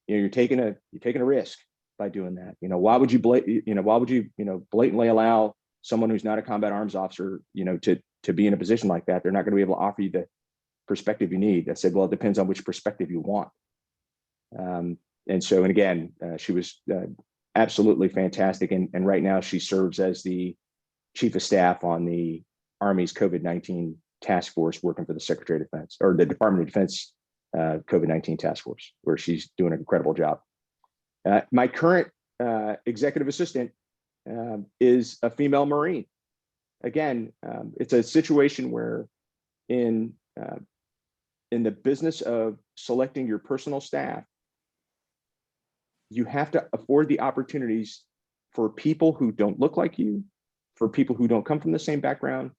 A: you know, you're taking a risk by doing that. You know, why would you blatantly allow someone who's not a combat arms officer, you know, to be in a position like that? They're not going to be able to offer you the perspective you need. I said, well, it depends on which perspective you want. And so, and again, she was absolutely fantastic. And right now she serves as the chief of staff on the Army's COVID-19 task force, working for the Secretary of Defense, or the Department of Defense COVID-19 task force, where she's doing an incredible job. My current executive assistant is a female Marine. Again, it's a situation where in the business of selecting your personal staff, you have to afford the opportunities for people who don't look like you, for people who don't come from the same background,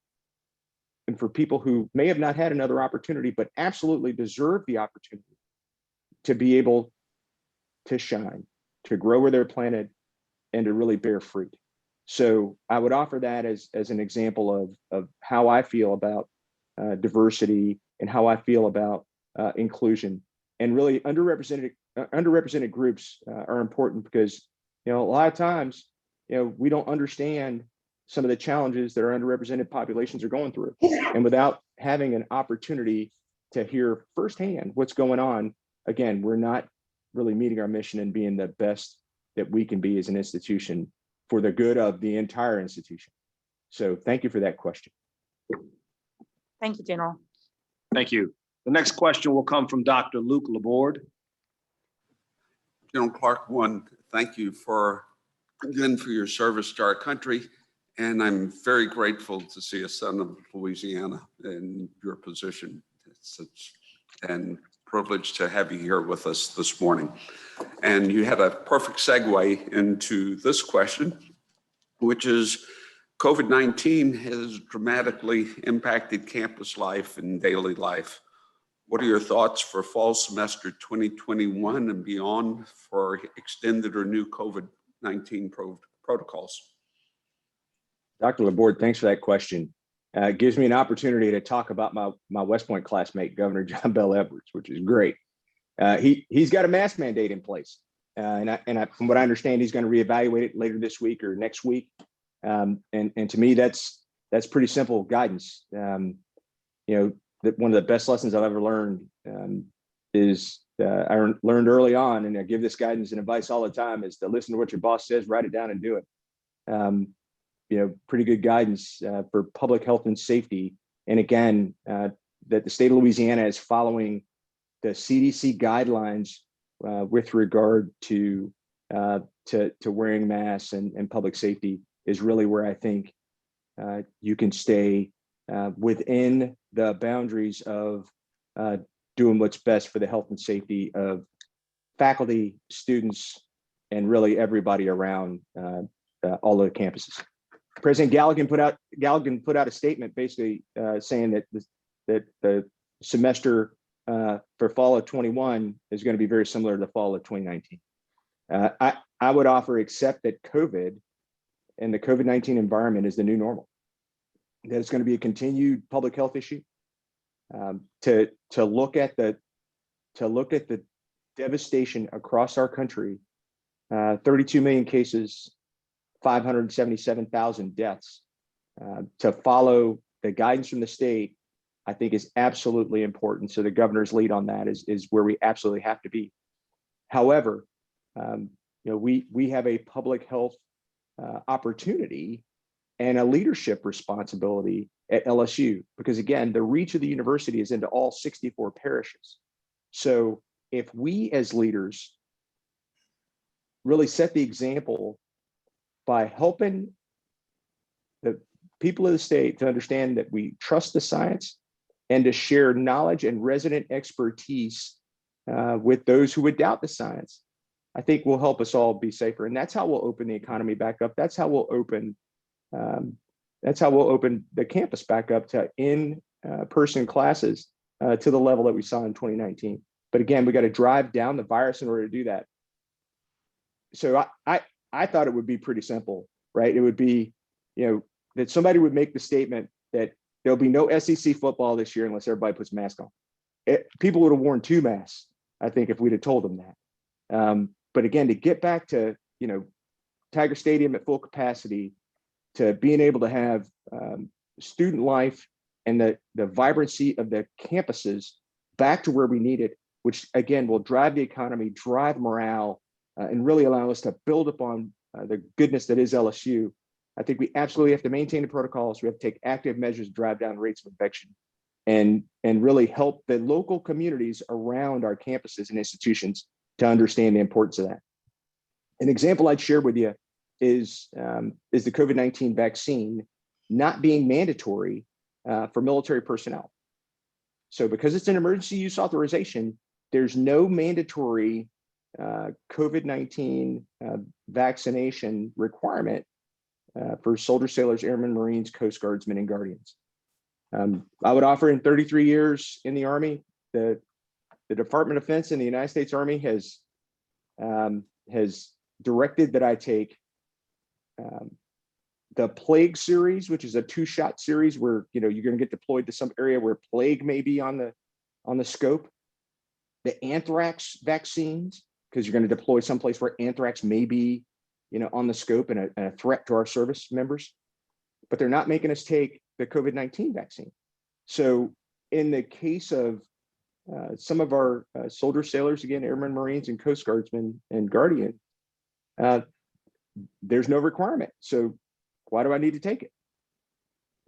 A: and for people who may have not had another opportunity, but absolutely deserve the opportunity to be able to shine, to grow where they're planted, and to really bear fruit. So I would offer that as an example of how I feel about diversity and how I feel about inclusion. And really underrepresented groups are important, because, you know, a lot of times, you know, we don't understand some of the challenges that our underrepresented populations are going through. And without having an opportunity to hear firsthand what's going on, again, we're not really meeting our mission and being the best that we can be as an institution for the good of the entire institution. So thank you for that question.
J: Thank you, General.
C: Thank you. The next question will come from Dr. Luke Laborde.
K: General Clark, thank you for your service to our country. And I'm very grateful to see a son of Louisiana in your position. It's such a privilege to have you here with us this morning. And you had a perfect segue into this question, which is COVID-19 has dramatically impacted campus life and daily life. What are your thoughts for fall semester 2021 and beyond for extended or new COVID-19 protocols?
A: Dr. Laborde, thanks for that question. It gives me an opportunity to talk about my West Point classmate, Governor John Bell Edwards, which is great. He's got a mask mandate in place. And from what I understand, he's going to reevaluate it later this week or next week. And to me, that's pretty simple guidance. You know, one of the best lessons I've ever learned is I learned early on, and I give this guidance and advice all the time, is to listen to what your boss says, write it down and do it. You know, pretty good guidance for public health and safety. And again, that the state of Louisiana is following the CDC guidelines with regard to wearing masks and public safety is really where I think you can stay within the boundaries of doing what's best for the health and safety of faculty, students, and really everybody around all of the campuses. President Galligan put out a statement basically saying that the semester for fall of 21 is going to be very similar to the fall of 2019. I would offer, except that COVID and the COVID-19 environment is the new normal, that it's going to be a continued public health issue. To look at the devastation across our country, 32 million cases, 577,000 deaths. To follow the guidance from the state, I think is absolutely important. So the governor's lead on that is where we absolutely have to be. However, you know, we have a public health opportunity and a leadership responsibility at LSU, because again, the reach of the university is into all 64 parishes. So if we as leaders really set the example by helping the people of the state to understand that we trust the science and to share knowledge and resident expertise with those who would doubt the science, I think will help us all be safer. And that's how we'll open the economy back up. That's how we'll open the campus back up to in-person classes to the level that we saw in 2019. But again, we got to drive down the virus in order to do that. So I thought it would be pretty simple, right? It would be, that somebody would make the statement that there'll be no SEC football this year unless everybody puts a mask on. People would have worn 2 masks, I think, if we'd have told them that. But again, to get back to, Tiger Stadium at full capacity, to being able to have student life and the vibrancy of the campuses back to where we need it, which again will drive the economy, drive morale, and really allow us to build upon the goodness that is LSU. I think we absolutely have to maintain the protocols. We have to take active measures to drive down rates of infection and really help the local communities around our campuses and institutions to understand the importance of that. An example I'd share with you is the COVID-19 vaccine not being mandatory for military personnel. So because it's an emergency use authorization, there's no mandatory COVID-19 vaccination requirement for soldiers, sailors, airmen, Marines, Coast Guardsmen, and Guardians. I would offer, in 33 years in the Army, the Department of Defense in the United States Army has directed that I take the Plague series, which is a 2-shot series where you're going to get deployed to some area where plague may be on the scope. The anthrax vaccines, because you're going to deploy someplace where anthrax may be, on the scope and a threat to our service members. But they're not making us take the COVID-19 vaccine. So in the case of some of our soldiers, sailors, again, airmen, Marines, and Coast Guardsmen and Guardian, there's no requirement. So why do I need to take it?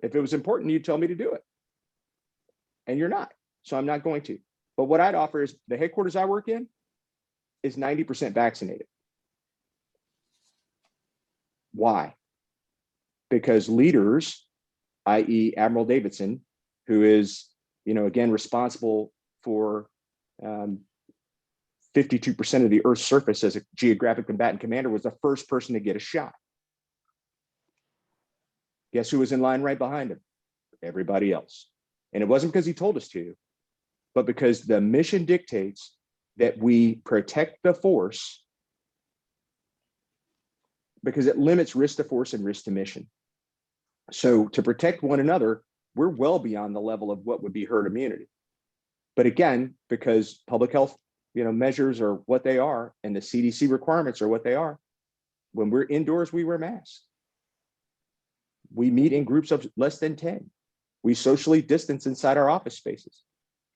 A: If it was important, you'd tell me to do it. And you're not. So I'm not going to. But what I'd offer is the headquarters I work in is 90% vaccinated. Why? Because leaders, i.e. Admiral Davidson, who is, again, responsible for 52% of the Earth's surface as a geographic combatant commander, was the first person to get a shot. Guess who was in line right behind him? Everybody else. And it wasn't because he told us to, but because the mission dictates that we protect the force, because it limits risk to force and risk to mission. So to protect one another, we're well beyond the level of what would be herd immunity. But again, because public health measures are what they are, and the CDC requirements are what they are, when we're indoors, we wear masks. We meet in groups of less than 10. We socially distance inside our office spaces.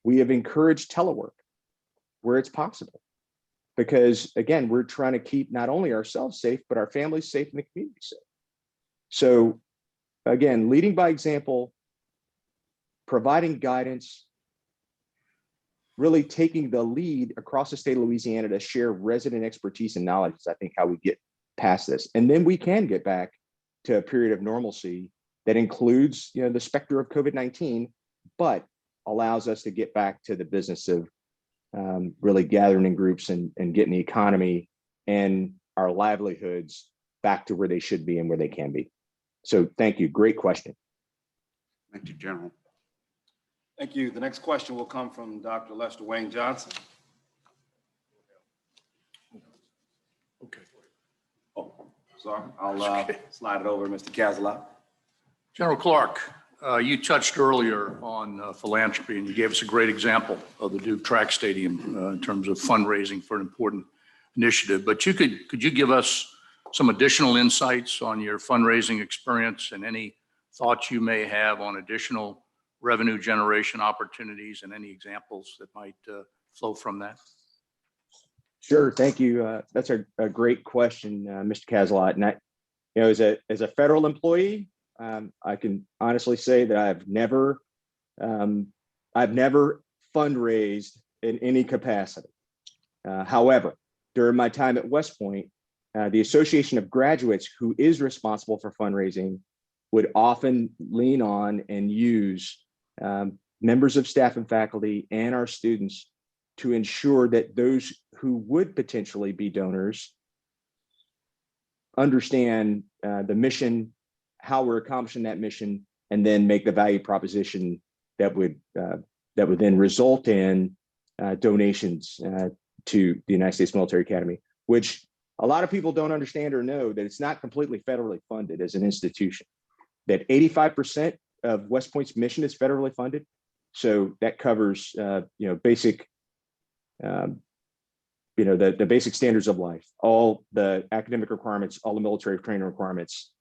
A: We have encouraged telework where it's possible. Because again, we're trying to keep not only ourselves safe, but our families safe and the community safe. So again, leading by example, providing guidance, really taking the lead across the state of Louisiana to share resident expertise and knowledge is, I think, how we get past this. And then we can get back to a period of normalcy that includes, the specter of COVID-19, but allows us to get back to the business of really gathering in groups and getting the economy and our livelihoods back to where they should be and where they can be. So thank you. Great question.
K: Thank you, General.
C: Thank you. The next question will come from Dr. Lester Wayne Johnson.
L: Okay.
C: Oh, sorry. I'll slide it over to Mr. Cazalet.
L: General Clark, you touched earlier on philanthropy, and you gave us a great example of the Duke Track Stadium in terms of fundraising for an important initiative. But could you give us some additional insights on your fundraising experience and any thoughts you may have on additional revenue generation opportunities and any examples that might flow from that?
A: Sure, thank you. That's a great question, Mr. Cazalet. And as a federal employee, I can honestly say that I've never fundraised in any capacity. However, during my time at West Point, the Association of Graduates, who is responsible for fundraising, would often lean on and use members of staff and faculty and our students to ensure that those who would potentially be donors understand the mission, how we're accomplishing that mission, and then make the value proposition that would that would then result in donations to the United States Military Academy, which a lot of people don't understand or know that it's not completely federally funded as an institution, that 85% of West Point's mission is federally funded. So that covers, basic, the basic standards of life, all the academic requirements, all the military training requirements,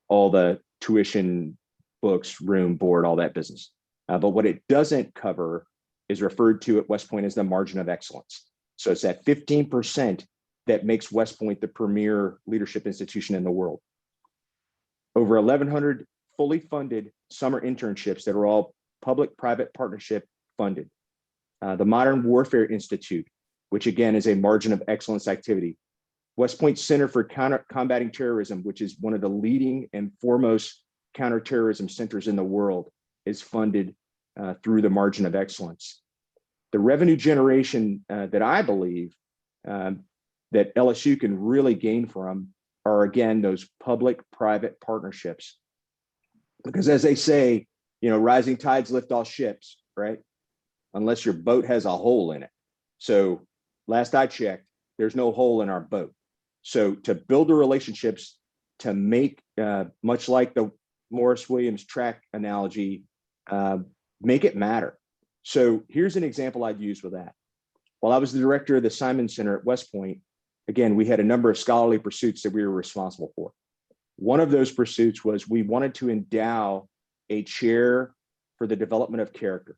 A: all the tuition, books, room, board, all that business. But what it doesn't cover is referred to at West Point as the margin of excellence. So it's that 15% that makes West Point the premier leadership institution in the world. Over 1,100 fully funded summer internships that are all public-private partnership funded. The Modern Warfare Institute, which again is a margin of excellence activity. West Point Center for Combating Terrorism, which is one of the leading and foremost counterterrorism centers in the world, is funded through the margin of excellence. The revenue generation that I believe that LSU can really gain from are, again, those public-private partnerships. Because as they say, rising tides lift all ships, right? Unless your boat has a hole in it. So last I checked, there's no hole in our boat. So to build the relationships, to make, much like the Morris Williams track analogy, make it matter. So here's an example I'd use with that. While I was the director of the Simon Center at West Point, again, we had a number of scholarly pursuits that we were responsible for. One of those pursuits was we wanted to endow a chair for the development of character.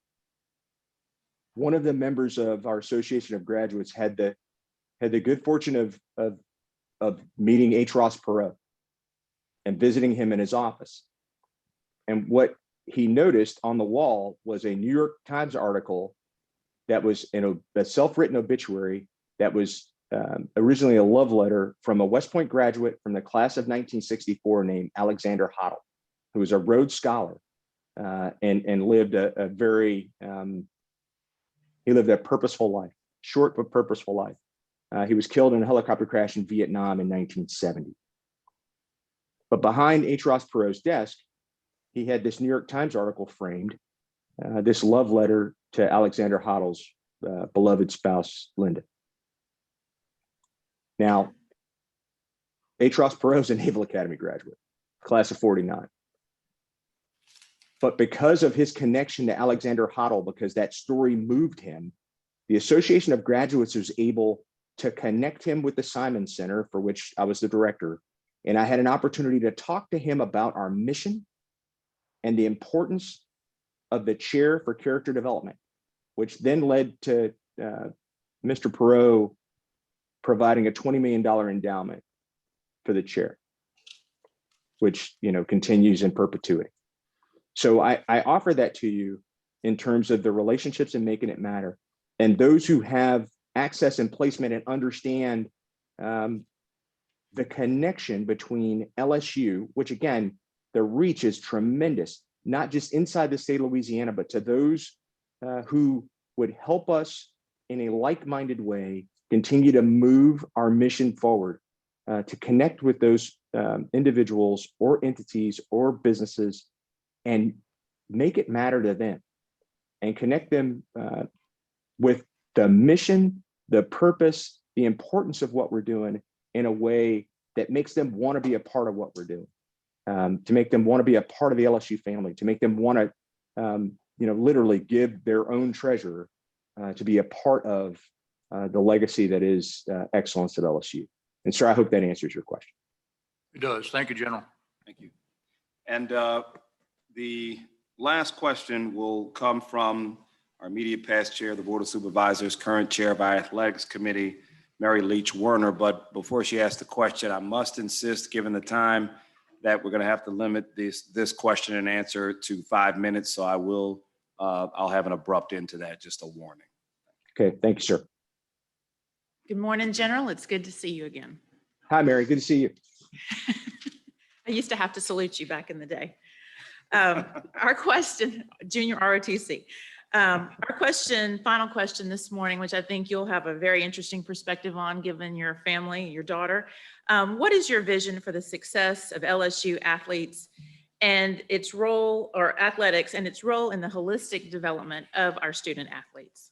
A: One of the members of our Association of Graduates had the good fortune of meeting H. Ross Perot and visiting him in his office. And what he noticed on the wall was a New York Times article that was a self-written obituary that was originally a love letter from a West Point graduate from the class of 1964 named Alexander Hoddle, who was a Rhodes Scholar and lived a very, he lived a purposeful life, short but purposeful life. He was killed in a helicopter crash in Vietnam in 1970. But behind H. Ross Perot's desk, he had this New York Times article framed, this love letter to Alexander Hoddle's beloved spouse, Linda. Now, H. Ross Perot is a Naval Academy graduate, class of 49. But because of his connection to Alexander Hoddle, because that story moved him, the Association of Graduates was able to connect him with the Simon Center, for which I was the director. And I had an opportunity to talk to him about our mission and the importance of the chair for character development, which then led to Mr. Perot providing a $20 million endowment for the chair, which continues in perpetuity. So I offer that to you in terms of the relationships and making it matter. And those who have access and placement and understand the connection between LSU, which again, the reach is tremendous, not just inside the state of Louisiana, but to those who would help us in a like-minded way continue to move our mission forward, to connect with those individuals or entities or businesses and make it matter to them and connect them with the mission, the purpose, the importance of what we're doing in a way that makes them want to be a part of what we're doing, to make them want to be a part of the LSU family, to make them want to, literally give their own treasure to be a part of the legacy that is excellence at LSU. And sir, I hope that answers your question.
L: It does. Thank you, General.
C: Thank you. And the last question will come from our immediate past chair of the Board of Supervisors, current chair of our Athletics Committee, Mary Leach Werner. But before she asks the question, I must insist, given the time, that we're going to have to limit this question and answer to 5 minutes. So I will, I'll have an abrupt end to that, just a warning.
A: Okay, thank you, sir.
M: Good morning, General. It's good to see you again.
A: Hi, Mary, good to see you.
M: I used to have to salute you back in the day. Our question, Junior ROTC. Our question, final question this morning, which I think you'll have a very interesting perspective on given your family, your daughter. What is your vision for the success of LSU athletes and its role, or athletics and its role in the holistic development of our student athletes?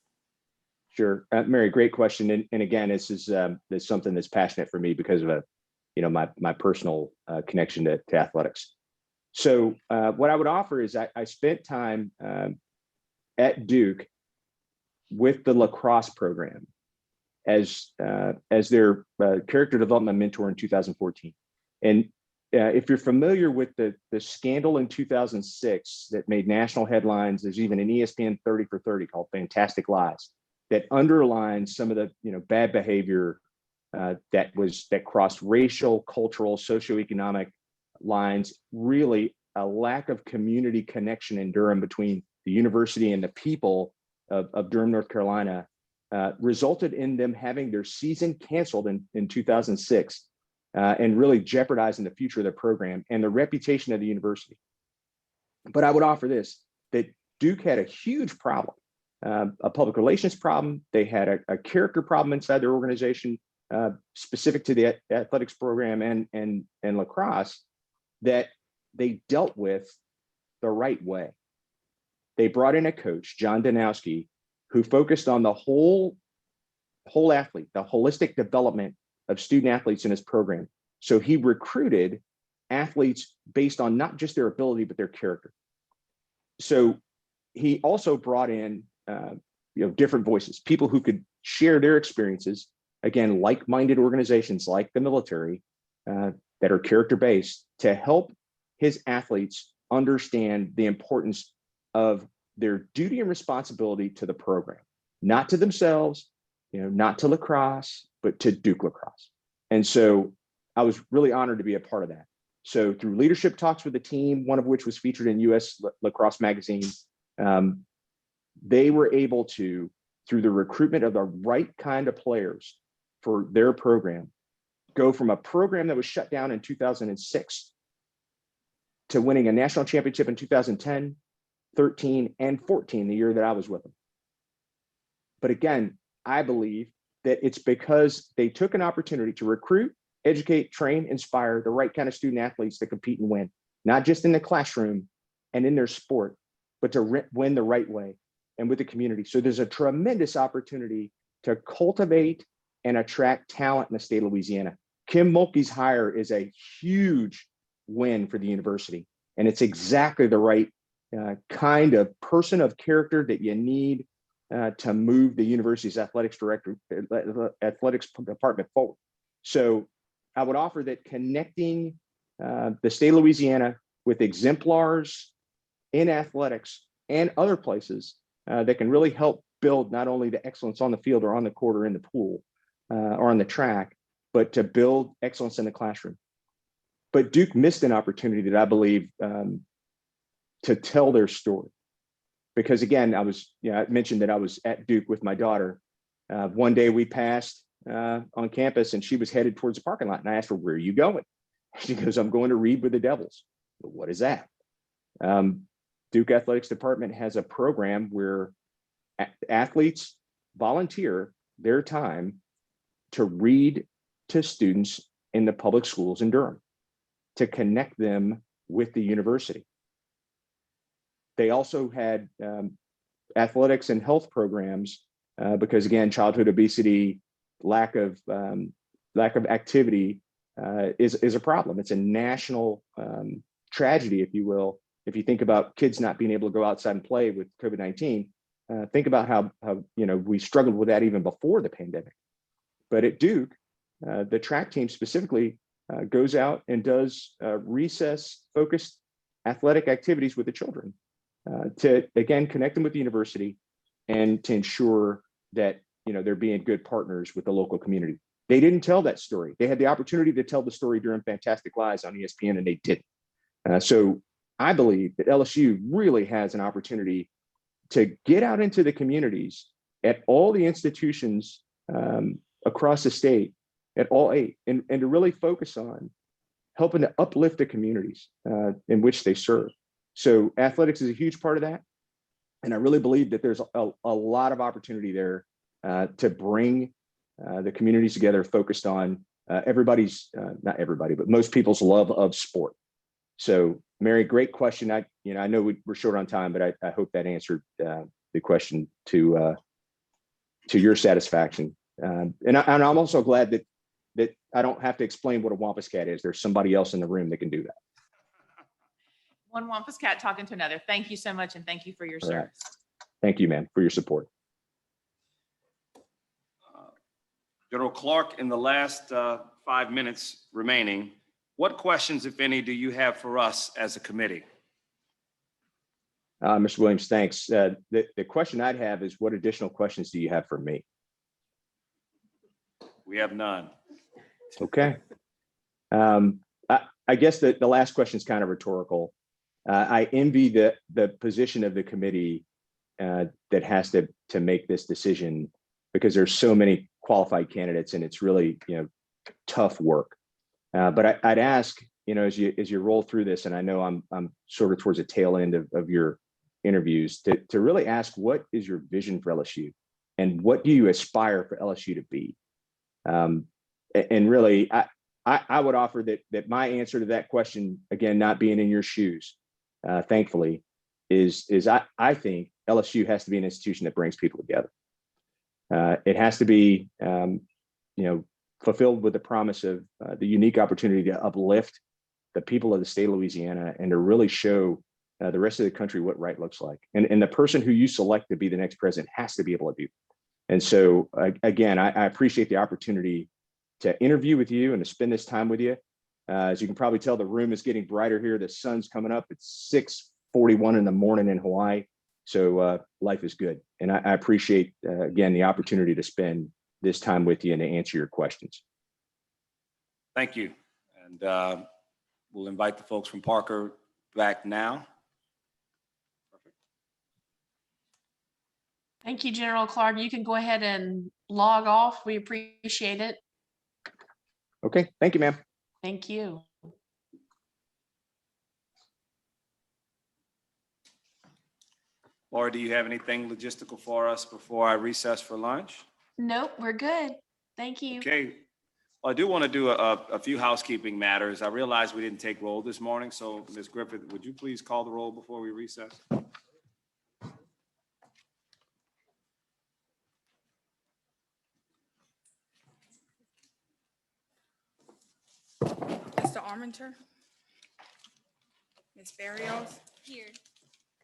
A: Sure, Mary, great question. And again, this is something that's passionate for me because of my personal connection to athletics. So what I would offer is I spent time at Duke with the lacrosse program as their character development mentor in 2014. And if you're familiar with the scandal in 2006 that made national headlines, there's even an ESPN 30 for 30 called Fantastic Lies that underlines some of the bad behavior that crossed racial, cultural, socioeconomic lines, really a lack of community connection in Durham between the university and the people of Durham, North Carolina, resulted in them having their season canceled in 2006 and really jeopardizing the future of the program and the reputation of the university. But I would offer this, that Duke had a huge problem, a public relations problem. They had a character problem inside their organization, specific to the athletics program and lacrosse, that they dealt with the right way. They brought in a coach, John Danowski, who focused on the whole athlete, the holistic development of student athletes in his program. So he recruited athletes based on not just their ability, but their character. So he also brought in different voices, people who could share their experiences, again, like-minded organizations like the military that are character-based, to help his athletes understand the importance of their duty and responsibility to the program, not to themselves, not to lacrosse, but to Duke lacrosse. And so I was really honored to be a part of that. So through leadership talks with the team, one of which was featured in US Lacrosse Magazine, they were able to, through the recruitment of the right kind of players for their program, go from a program that was shut down in 2006 to winning a national championship in 2010, 13, and 14, the year that I was with them. But again, I believe that it's because they took an opportunity to recruit, educate, train, inspire the right kind of student athletes to compete and win, not just in the classroom and in their sport, but to win the right way and with the community. So there's a tremendous opportunity to cultivate and attract talent in the state of Louisiana. Kim Mulkey's hire is a huge win for the university, and it's exactly the right kind of person of character that you need to move the university's athletics department forward. So I would offer that connecting the state of Louisiana with exemplars in athletics and other places that can really help build not only the excellence on the field or on the court or in the pool or on the track, but to build excellence in the classroom. But Duke missed an opportunity that I believe to tell their story. Because again, I mentioned that I was at Duke with my daughter. One day we passed on campus and she was headed towards the parking lot. And I asked her, "Where are you going?" She goes, "I'm going to read with the Devils." What is that? Duke Athletics Department has a program where athletes volunteer their time to read to students in the public schools in Durham to connect them with the university. They also had athletics and health programs because again, childhood obesity, lack of activity is a problem. It's a national tragedy, if you will. If you think about kids not being able to go outside and play with COVID-19, think about how we struggled with that even before the pandemic. But at Duke, the track team specifically goes out and does recess-focused athletic activities with the children to, again, connect them with the university and to ensure that they're being good partners with the local community. They didn't tell that story. They had the opportunity to tell the story during Fantastic Lies on ESPN, and they didn't. So I believe that LSU really has an opportunity to get out into the communities at all the institutions across the state, at all 8, and to really focus on helping to uplift the communities in which they serve. So athletics is a huge part of that. And I really believe that there's a lot of opportunity there to bring the communities together, focused on everybody's, not everybody, but most people's love of sport. So Mary, great question. I know we're short on time, but I hope that answered the question to your satisfaction. And I'm also glad that I don't have to explain what a Wampus cat is. There's somebody else in the room that can do that.
M: One Wampus cat talking to another. Thank you so much, and thank you for your
A: All right.
M: service.
A: Thank you, ma'am, for your support.
C: General Clark, in the last 5 minutes remaining, what questions, if any, do you have for us as a committee?
A: Mr. Williams, thanks. The question I'd have is, what additional questions do you have for me?
C: We have none.
A: Okay. I guess the last question is kind of rhetorical. I envy the position of the committee that has to make this decision, because there's so many qualified candidates and it's really, tough work. But I'd ask, as you roll through this, and I know I'm sort of towards the tail end of your interviews, to really ask, what is your vision for LSU, and what do you aspire for LSU to be? And really, I would offer that my answer to that question, again, not being in your shoes, thankfully, is I think LSU has to be an institution that brings people together. It has to be, fulfilled with the promise of the unique opportunity to uplift the people of the state of Louisiana and to really show the rest of the country what right looks like. And the person who you select to be the next president has to be able to do that. And so, again, I appreciate the opportunity to interview with you and to spend this time with you. As you can probably tell, the room is getting brighter here. The sun's coming up. It's 6:41 in the morning in Hawaii. So life is good. And I appreciate, again, the opportunity to spend this time with you and to answer your questions.
C: Thank you. And we'll invite the folks from Parker back now.
B: Thank you, General Clark. You can go ahead and log off. We appreciate it.
A: Okay, thank you, ma'am.
B: Thank you.
C: Laura, do you have anything logistical for us before I recess for lunch?
B: Nope, we're good. Thank you.
C: Okay. Well, I do want to do a few housekeeping matters. I realized we didn't take roll this morning, so Ms. Griffith, would you please call the roll before we recess?
N: Mr. Armenter? Ms. Barrios?
G: Here.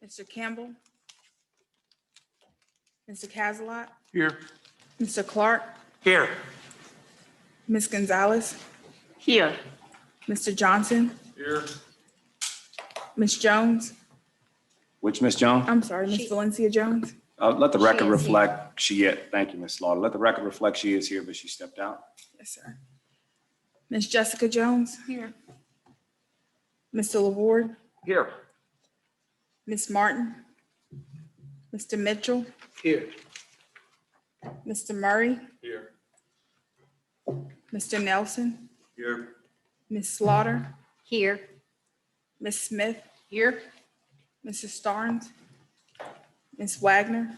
N: Mr. Campbell? Mr. Casalot?
L: Here.
N: Mr. Clark?
I: Here.
N: Ms. Gonzalez?
D: Here.
N: Mr. Johnson?
L: Here.
N: Ms. Jones?
C: Which Ms. Jones?
N: I'm sorry, Ms. Valencia Jones?
C: Let the record
G: She is
C: reflect thank you, Ms. Slaughter. Let the record reflect she is here, but she stepped out.
N: Yes, sir. Ms. Jessica Jones?
G: Here.
N: Mr. LaVorde?
L: Here.
N: Ms. Martin? Mr. Mitchell?
L: Here.
N: Mr. Murray?
L: Here.
N: Mr. Nelson?
L: Here.
N: Ms. Slaughter?
D: Here.
N: Ms. Smith?
M: Here.
N: Mrs. Starnes? Ms. Wagner?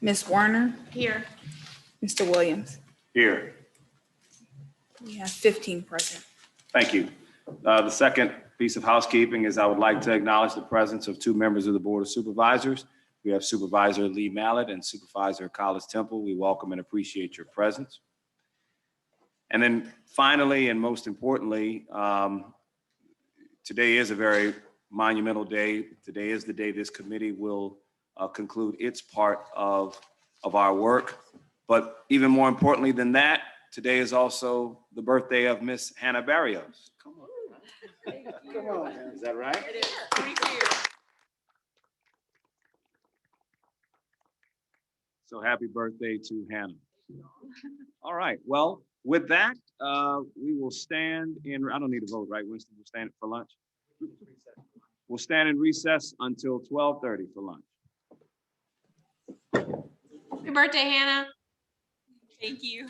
N: Ms. Werner?
M: Here.
N: Mr. Williams?
C: Here.
N: We have 15 present.
C: Thank you. The second piece of housekeeping is I would like to acknowledge the presence of two members of the Board of Supervisors. We have Supervisor Lee Mallett and Supervisor Collis Temple. We welcome and appreciate your presence. And then finally, and most importantly, today is a very monumental day. Today is the day this committee will conclude its part of our work. But even more importantly than that, today is also the birthday of Miss Hannah Barrios. Come on. Come on, is that right?
M: It is. Thank you.
C: So happy birthday to Hannah. All right, well, with that, we will stand in, I don't need to vote, right, Winston? We'll stand for lunch? We'll stand in recess until 12:30 for lunch.
B: Happy birthday, Hannah.
G: Thank you.